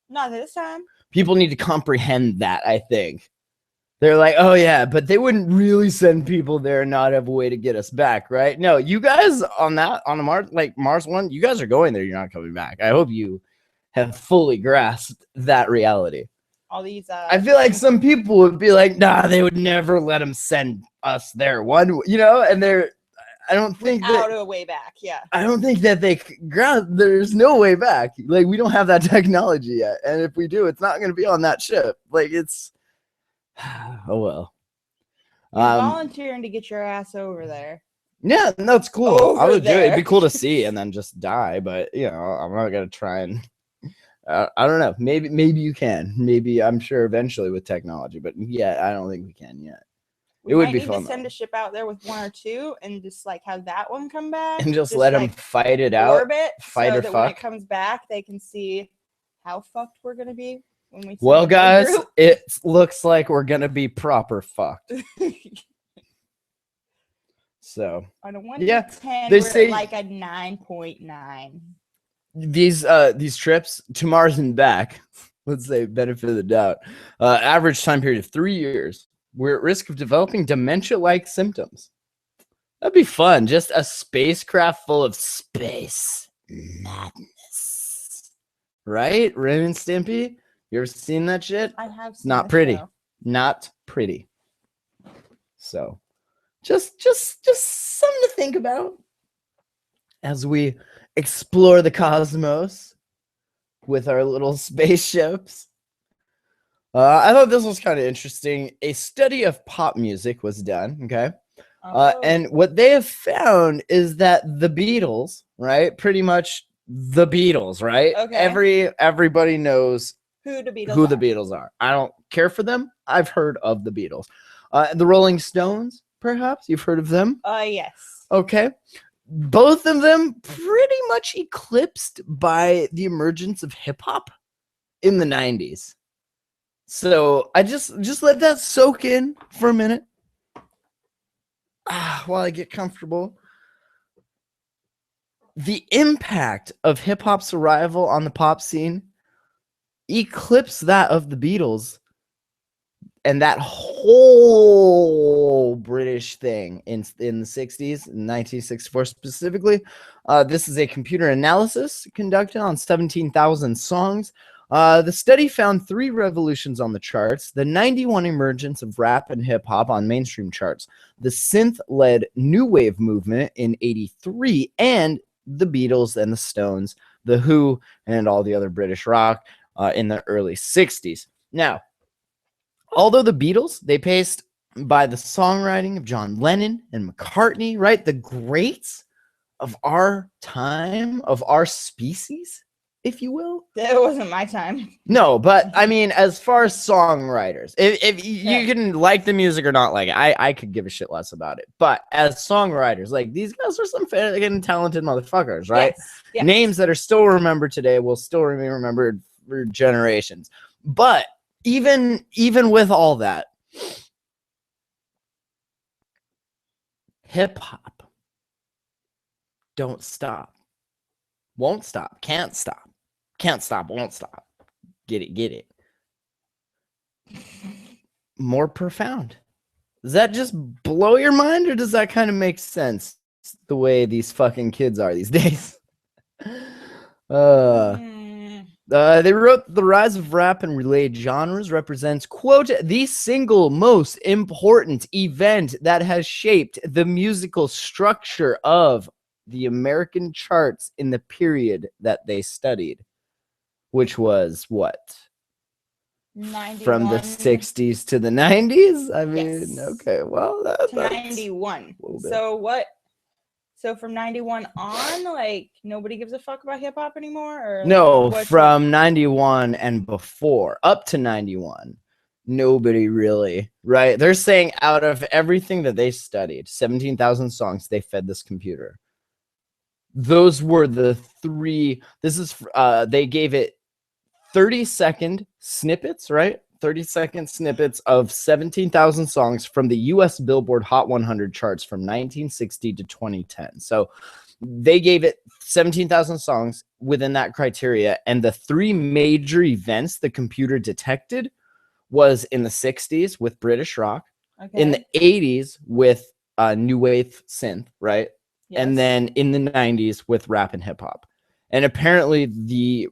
Not this time. People need to comprehend that, I think. They're like, oh, yeah, but they wouldn't really send people there and not have a way to get us back, right? No, you guys on the Mars one, you guys are going there. You're not coming back. I hope you have fully grasped that reality. All these, I feel like some people would be like, nah, they would never let them send us there. And I don't think without a way back. Yeah. I don't think that there's no way back. Like, we don't have that technology yet. And if we do, it's not going to be on that ship. Like, it's, oh well. Volunteering to get your ass over there. Yeah, that's cool. I would do it. It'd be cool to see and then just die. But I'm not gonna try and. I don't know. Maybe you can. Maybe I'm sure eventually with technology. But yeah, I don't think we can yet. It would be fun. fun. To send a ship out there with 1 or 2 and just like have that one come back and just let them fight it out. Orbit, fight so or that fuck. when it comes back, they can see how fucked we're gonna be when we. Well, guys, it looks like we're gonna be proper fucked. So on a 1 to 10, they we're say at like a 9.9. These trips to Mars and back, let's say benefit of the doubt, average time period of 3 years. We're at risk of developing dementia-like symptoms. That'd be fun. Just a spacecraft full of space madness, right? Ren and Stimpy. You ever seen that shit? I have. Seen not pretty. Show. Not pretty. So, just something to think about as we explore the cosmos with our little spaceships. I thought this was kind of interesting. A study of pop music was done, okay? And what they have found is that the Beatles, right? Pretty much the Beatles, right? Okay. Everybody knows who the Beatles are. I don't care for them. I've heard of the Beatles. The Rolling Stones, perhaps you've heard of them. Yes. Okay. Both of them pretty much eclipsed by the emergence of hip hop in the 90s. So I just let that soak in for a minute while I get comfortable. The impact of hip hop's arrival on the pop scene eclipsed that of the Beatles and that whole British thing in the 60s, in 1964 specifically. This is a computer analysis conducted on 17,000 songs. The study found 3 revolutions on the charts: the 91 emergence of rap and hip-hop on mainstream charts, the synth-led new wave movement in 83, and the Beatles and the Stones, the Who, and all the other British rock in the early 60s. Now, although the Beatles, they paced by the songwriting of John Lennon and McCartney, right? The greats of our time, of our species, if you will. That wasn't my time. No, but I mean, as far as songwriters, if you can like the music or not like it, I could give a shit less about it. But as songwriters, like, these guys are some fucking talented motherfuckers, right? Yes. Names that are still remembered today will still remain remembered for generations. But even with all that, hip hop don't stop, won't stop, can't stop, won't stop. Get it. More profound. Does that just blow your mind, or does that kind of make sense the way these fucking kids are these days? They wrote the rise of rap and related genres represents, quote, the single most important event that has shaped the musical structure of the American charts in the period that they studied, which was what? 91. From the 60s to the 90s? I mean, yes. Okay, well, that's 91. So what? So from 91 on, like, nobody gives a fuck about hip hop anymore? Or no, from 91 and before, up to 91, nobody really, right? They're saying out of everything that they studied, 17,000 songs they fed this computer. Those were the 3. This is, they gave it 30-second snippets, right? 30-second snippets of 17,000 songs from the US Billboard Hot 100 charts from 1960 to 2010. So they gave it 17,000 songs within that criteria, and the 3 major events the computer detected was in the 60s with British rock, in the 80s with new wave synth, right? Yes. And then in the 90s with rap and hip hop. And apparently the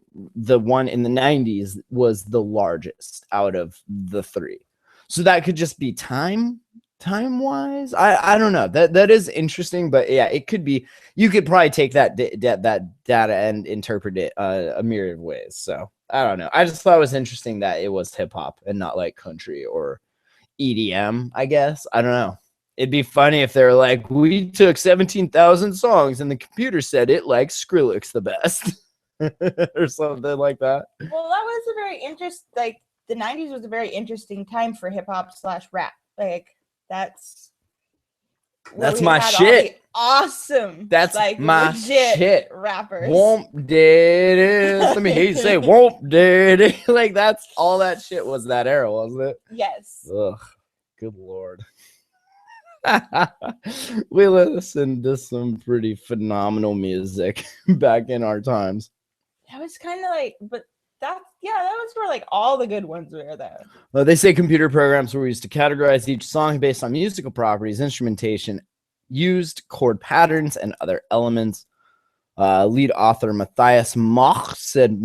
one in the 90s was the largest out of the 3. So that could just be time-wise. I don't know. That is interesting, but yeah, it could be. You could probably take that data and interpret it a myriad of ways. So I don't know. I just thought it was interesting that it was hip hop and not like country or EDM, I guess. I don't know. It'd be funny if they're like, we took 17,000 songs and the computer said it likes Skrillex the best or something like that. Well, that was a very interesting, like, the 90s was a very interesting time for hip hop / rap. Like, That's my shit. Awesome. That's like my legit shit. rappers. Won't did it. Let me hear you say won't did it. Like that's all that shit was that era, wasn't it? Yes. Ugh. Good Lord. We listened to some pretty phenomenal music back in our times. That was kind of like, but that was where like all the good ones were though. Well, they say computer programs were used to categorize each song based on musical properties, instrumentation, used chord patterns, and other elements. Lead author Matthias Mach said,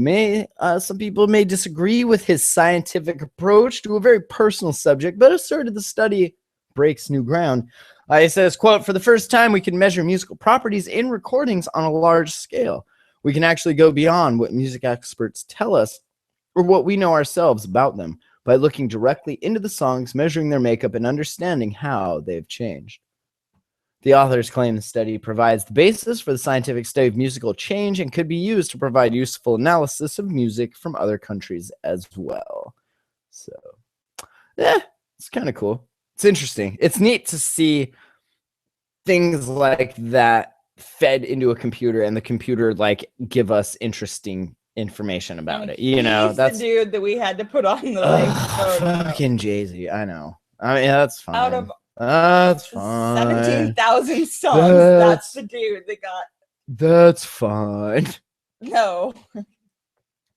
some people may disagree with his scientific approach to a very personal subject, but asserted the study breaks new ground. He says, quote, for the first time, we can measure musical properties in recordings on a large scale. We can actually go beyond what music experts tell us or what we know ourselves about them by looking directly into the songs, measuring their makeup, and understanding how they've changed. The authors claim the study provides the basis for the scientific study of musical change and could be used to provide useful analysis of music from other countries as well. So, yeah, it's kind of cool. It's interesting. It's neat to see things like that fed into a computer and the computer like give us interesting information about it. You know, that's the dude that we had to put on the like fucking Jay-Z. I know. I mean, that's fine. Out of that's fine. 17,000 songs. That's the dude that got. That's fine. No.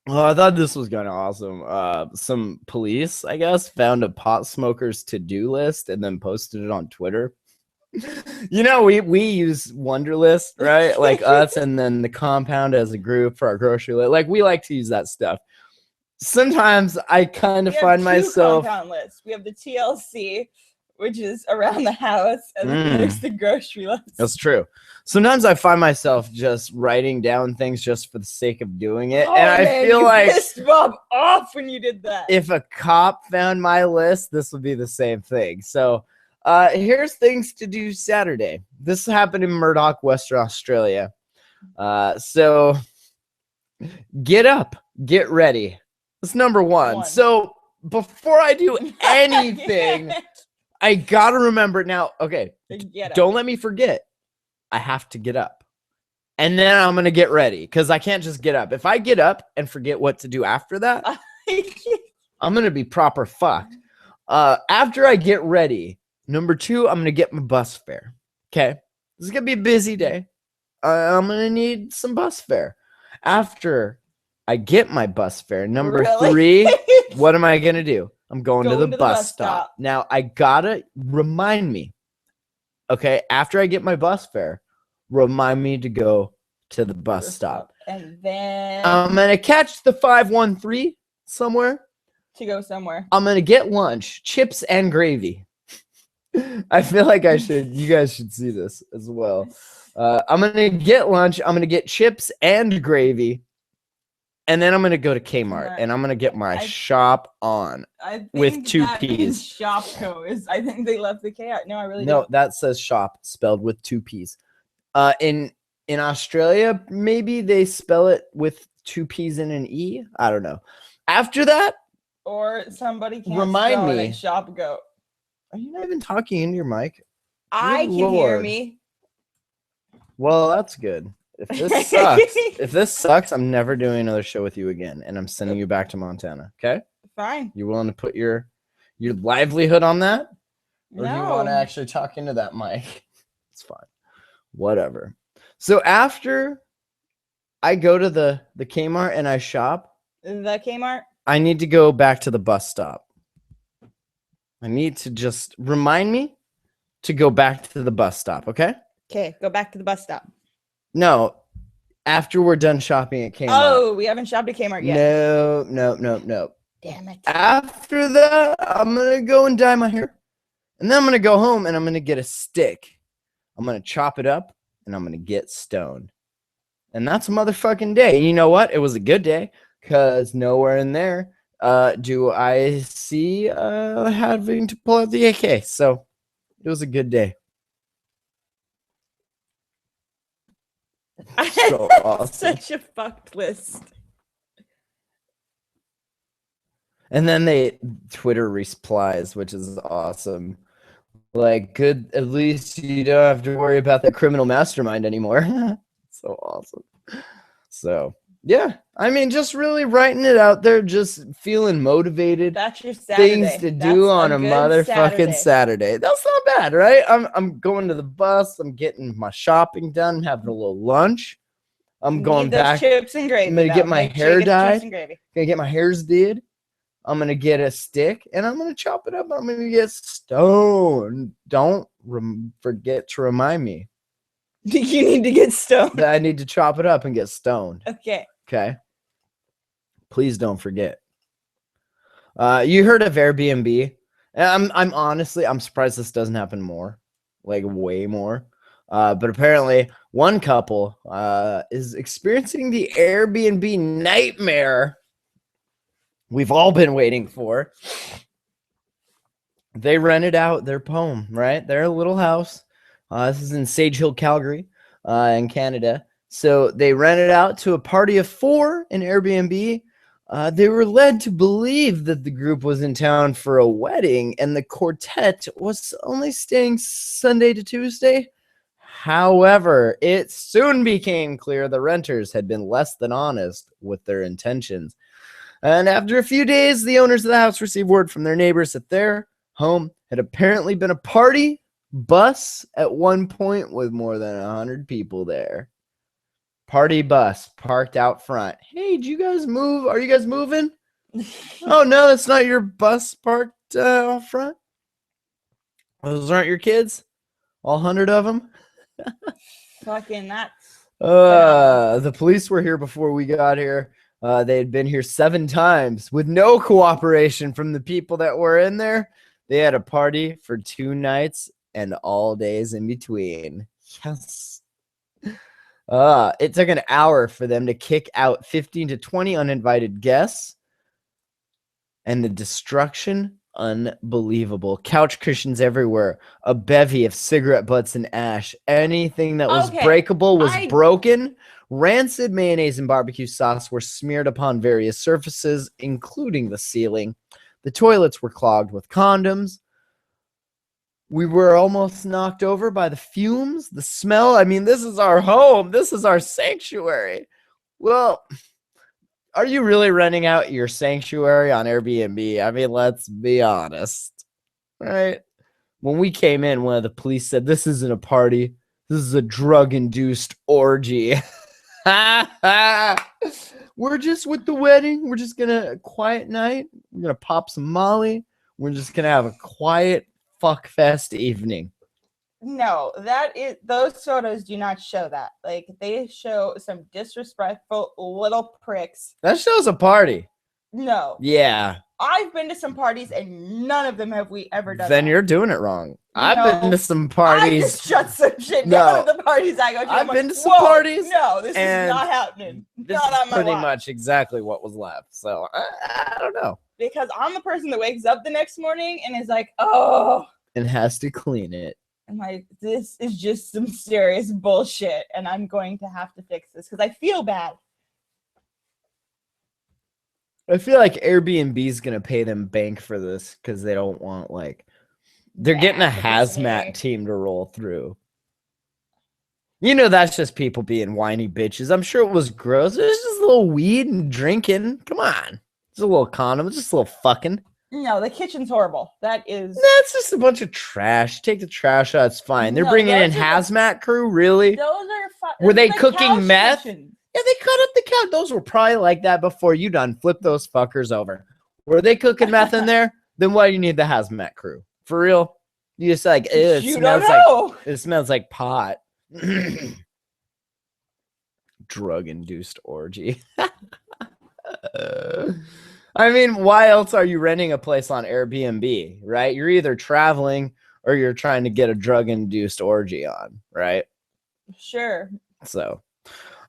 Well, I thought this was kind of awesome. Some police, I guess, found a pot smoker's to-do list and then posted it on Twitter. You know, we use Wunderlist, right? Like us and then the compound as a group for our grocery list. Like we like to use that stuff. Sometimes I kind of find myself. Compound lists. We have the TLC, which is around the house, and then there's the grocery list. That's true. Sometimes I find myself just writing down things just for the sake of doing it. And I feel like pissed Bob off when you did that. If a cop found my list, this would be the same thing. So here's things to do Saturday. This happened in Murdoch, Western Australia. So get up, get ready. That's number one. So before I do anything, I gotta remember now. Okay, don't let me forget. I have to get up. And then I'm going to get ready because I can't just get up. If I get up and forget what to do after that, I'm going to be proper fucked. After I get ready, number two, I'm going to get my bus fare. Okay. This is going to be a busy day. I'm going to need some bus fare. After I get my bus fare, number three, what am I going to do? I'm going to the bus stop. Now, I got to remind me. Okay, after I get my bus fare, remind me to go to the bus stop. And then I'm going to catch the 513 somewhere. To go somewhere. I'm going to get lunch, chips and gravy. I feel like you guys should see this as well. I'm going to get lunch. I'm going to get chips and gravy. And then I'm going to go to Kmart and I'm going to get my shop on with 2 P's. Shopco is, I think they left the K out. No, I really don't. No, that says shop spelled with 2 P's. In Australia, maybe they spell it with 2 P's and an E. I don't know. After that, or somebody can remind me. Shopgo. Are you not even talking into your mic? I can hear me. Well, that's good. If this sucks, I'm never doing another show with you again, and I'm sending you back to Montana. Okay? Fine. You willing to put your livelihood on that, or no. do you want to actually talk into that mic? It's fine. Whatever. So after I go to the Kmart and I shop, the Kmart, I need to go back to the bus stop. I need to just remind me to go back to the bus stop. Okay? Okay. Go back to the bus stop. No, after we're done shopping at Kmart. Oh, we haven't shopped at Kmart yet. No. Damn it. After that, I'm going to go and dye my hair. And then I'm going to go home and I'm going to get a stick. I'm going to chop it up and I'm going to get stoned. And that's a motherfucking day. And you know what? It was a good day because nowhere in there do I see having to pull out the AK. So it was a good day. So awesome. Such a fucked list. And then Twitter replies, which is awesome. Like, good. At least you don't have to worry about that criminal mastermind anymore. So awesome. So yeah, I mean, just really writing it out there, just feeling motivated. That's your Saturday. Things to do on a motherfucking Saturday. That's not bad, right? I'm going to the bus. I'm getting my shopping done. I'm having a little lunch. I'm going back. Chips and gravy. I'm gonna get my hair dyed. Gonna get my hairs did. I'm gonna get a stick and I'm gonna chop it up. I'm gonna get stoned. Don't forget to remind me. You need to get stoned. That I need to chop it up and get stoned. Okay. Okay. Please don't forget. You heard of Airbnb? I'm honestly, I'm surprised this doesn't happen more, like way more. But apparently one couple is experiencing the Airbnb nightmare we've all been waiting for. They rented out their home, right? Their little house. This is in Sage Hill, Calgary, in Canada. So they rented out to a party of 4 in Airbnb. They were led to believe that the group was in town for a wedding, and the quartet was only staying Sunday to Tuesday. However, it soon became clear the renters had been less than honest with their intentions. And after a few days, the owners of the house received word from their neighbors that their home had apparently been a party bus at one point with more than 100 people there. Party bus parked out front. Hey, did you guys move? Are you guys moving? Oh, no, that's not your bus parked out front. Those aren't your kids? All 100 of them? Fucking nuts. The police were here before we got here. They had been here 7 times with no cooperation from the people that were in there. They had a party for 2 nights and all days in between. Yes. It took an hour for them to kick out 15 to 20 uninvited guests. And the destruction, unbelievable. Couch cushions everywhere. A bevy of cigarette butts and ash. Anything that was breakable was broken. Rancid mayonnaise and barbecue sauce were smeared upon various surfaces, including the ceiling. The toilets were clogged with condoms. We were almost knocked over by the fumes, the smell. I mean, this is our home. This is our sanctuary. Well, are you really renting out your sanctuary on Airbnb? I mean, let's be honest, right? When we came in, one of the police said, "This isn't a party. This is a drug-induced orgy." We're just with the wedding. We're just gonna quiet night. We're gonna pop some Molly. We're just gonna have a quiet fuck fest evening. No, those photos do not show that. Like, they show some disrespectful little pricks. That shows a party. No. Yeah. I've been to some parties and none of them have we ever done. Then you're doing it wrong. I've been to some parties. I just shut some shit down at the parties I go to. I've been to some parties. No, this is not happening. This is pretty much exactly what was left. So I don't know. Because I'm the person that wakes up the next morning and is like, oh. And has to clean it. I'm like, this is just some serious bullshit. And I'm going to have to fix this because I feel bad. I feel like Airbnb's going to pay them bank for this because they don't want, like, they're getting a hazmat team to roll through. You know, that's just people being whiny bitches. I'm sure it was gross. It was just a little weed and drinking. Come on. Just a little condom. Just a little fucking. No, the kitchen's horrible. That's just a bunch of trash. Take the trash out. It's fine. They're bringing in hazmat crew. Really? Those are fine. Were they cooking meth? Yeah, they cut up the couch. Those were probably like that before you done. Flip those fuckers over. Were they cooking meth in there? Then why do you need the hazmat crew? For real? You just like, it smells like pot. Drug-induced orgy. I mean, why else are you renting a place on Airbnb, right? You're either traveling or you're trying to get a drug-induced orgy on, right? Sure. So,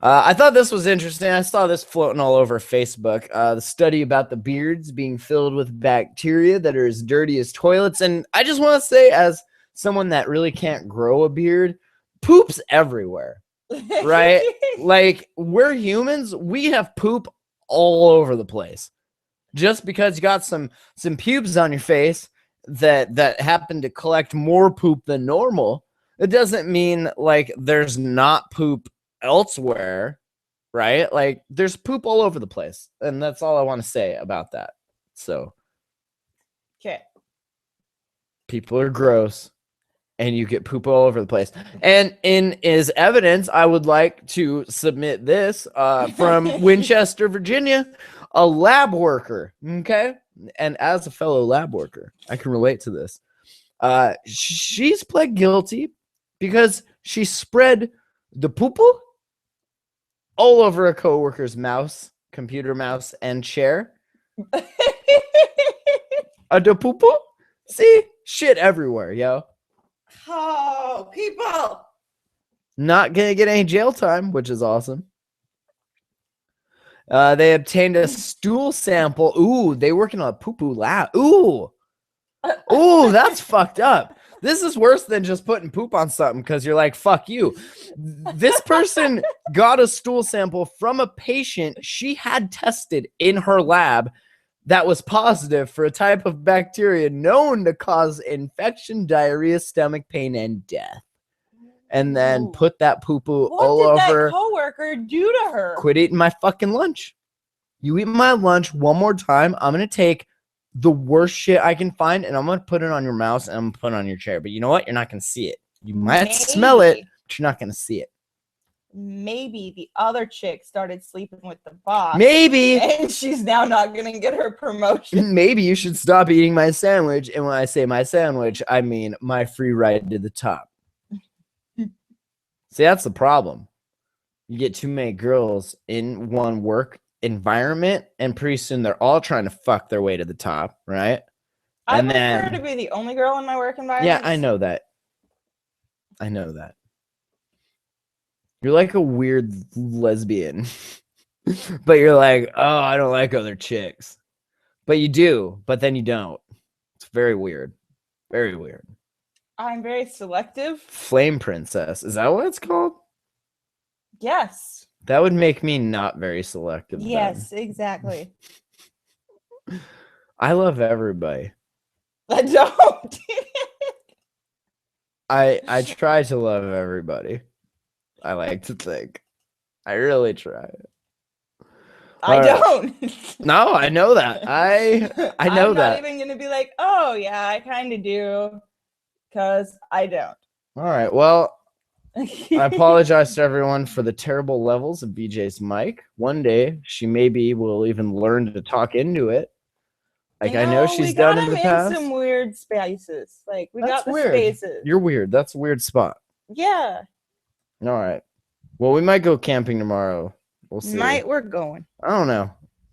I thought this was interesting. I saw this floating all over Facebook. The study about the beards being filled with bacteria that are as dirty as toilets. And I just want to say, as someone that really can't grow a beard, poop's everywhere, right? Like, we're humans. We have poop all over the place. Just because you got some pubes on your face that happen to collect more poop than normal, it doesn't mean like there's not poop elsewhere, right? Like there's poop all over the place, and that's all I want to say about that. So Okay. people are gross, and you get poop all over the place. And in is evidence, I would like to submit this from Winchester, Virginia, a lab worker. Okay, and as a fellow lab worker, I can relate to this. She's pled guilty because she spread the poo-poo all over a coworker's mouse, computer mouse, and chair. The poo-poo? See? Shit everywhere, yo. Oh, people. Not gonna get any jail time, which is awesome. They obtained a stool sample. Ooh, they working on a poo-poo lab. Ooh, that's fucked up. This is worse than just putting poop on something because you're like, fuck you. This person got a stool sample from a patient she had tested in her lab that was positive for a type of bacteria known to cause infection, diarrhea, stomach pain, and death. And then put that poo-poo all over. What did that coworker do to her? Quit eating my fucking lunch. You eat my lunch one more time, I'm going to take the worst shit I can find, and I'm going to put it on your mouse, and I'm going to put it on your chair. But you know what? You're not going to see it. You might smell it, but you're not going to see it. Maybe the other chick started sleeping with the boss. Maybe. And she's now not going to get her promotion. Maybe you should stop eating my sandwich. And when I say my sandwich, I mean my free ride to the top. See, that's the problem. You get too many girls in one work environment, and pretty soon they're all trying to fuck their way to the top, right? I prefer to be the only girl in my work environment. Yeah, I know that. I know that. You're like a weird lesbian. But you're like, oh, I don't like other chicks. But you do, but then you don't. It's very weird. Very weird. I'm very selective. Flame princess. Is that what it's called? Yes. That would make me not very selective. Yes, then. exactly. I love everybody. I don't. I try to love everybody. I like to think. I really try. I don't. No, I know that. I know I'm that. I'm not even gonna be like, oh yeah, I kind of do, because I don't. All right. Well, I apologize to everyone for the terrible levels of BJ's mic. One day she maybe will even learn to talk into it. Like I know she's done in the past. Some weird spaces. Like we got the weird. spaces. You're weird. That's a weird spot. Yeah. All right. Well, we might go camping tomorrow. We'll see. We're going. I don't know.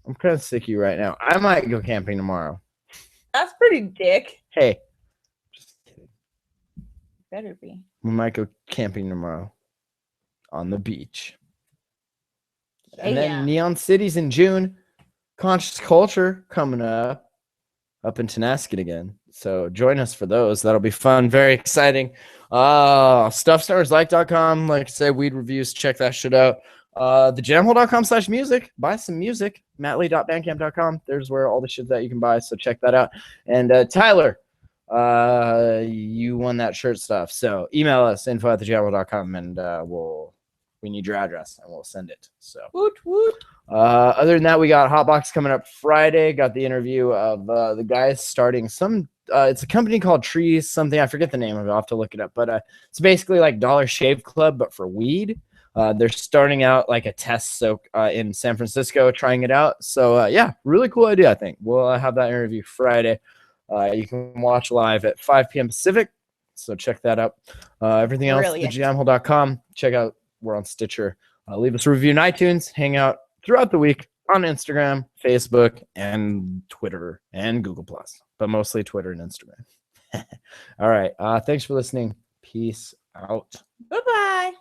I'm kind of sick of you right now. I might go camping tomorrow. That's pretty dick. Hey. Just kidding. Better be. We might go camping tomorrow on the beach. Yeah. And then Neon Cities in June. Conscious Culture coming up in Tenasket again. So join us for those. That'll be fun. Very exciting. Stuffstarterslike.com. Like I said, weed reviews. Check that shit out. The jamhole.com/music. Buy some music. mattlee.bandcamp.com. There's where all the shit that you can buy. So check that out. And Tyler, you won that shirt stuff. So email us info@thejamhole.com, and we need your address and we'll send it. So woot woot. Other than that, we got Hotbox coming up Friday. Got the interview of the guys starting some. It's a company called Trees something. I forget the name of it. I'll have to look it up. But it's basically like Dollar Shave Club, but for weed. They're starting out like a test soak in San Francisco, trying it out. So yeah, really cool idea. I think we'll have that interview Friday. You can watch live at 5 p.m. Pacific. So check that out. Everything else, thejamhole.com. Check out. We're on Stitcher. Leave us a review on iTunes. Hang out throughout the week on Instagram, Facebook, and Twitter, and Google+. But mostly Twitter and Instagram. All right. Thanks for listening. Peace out. Bye-bye.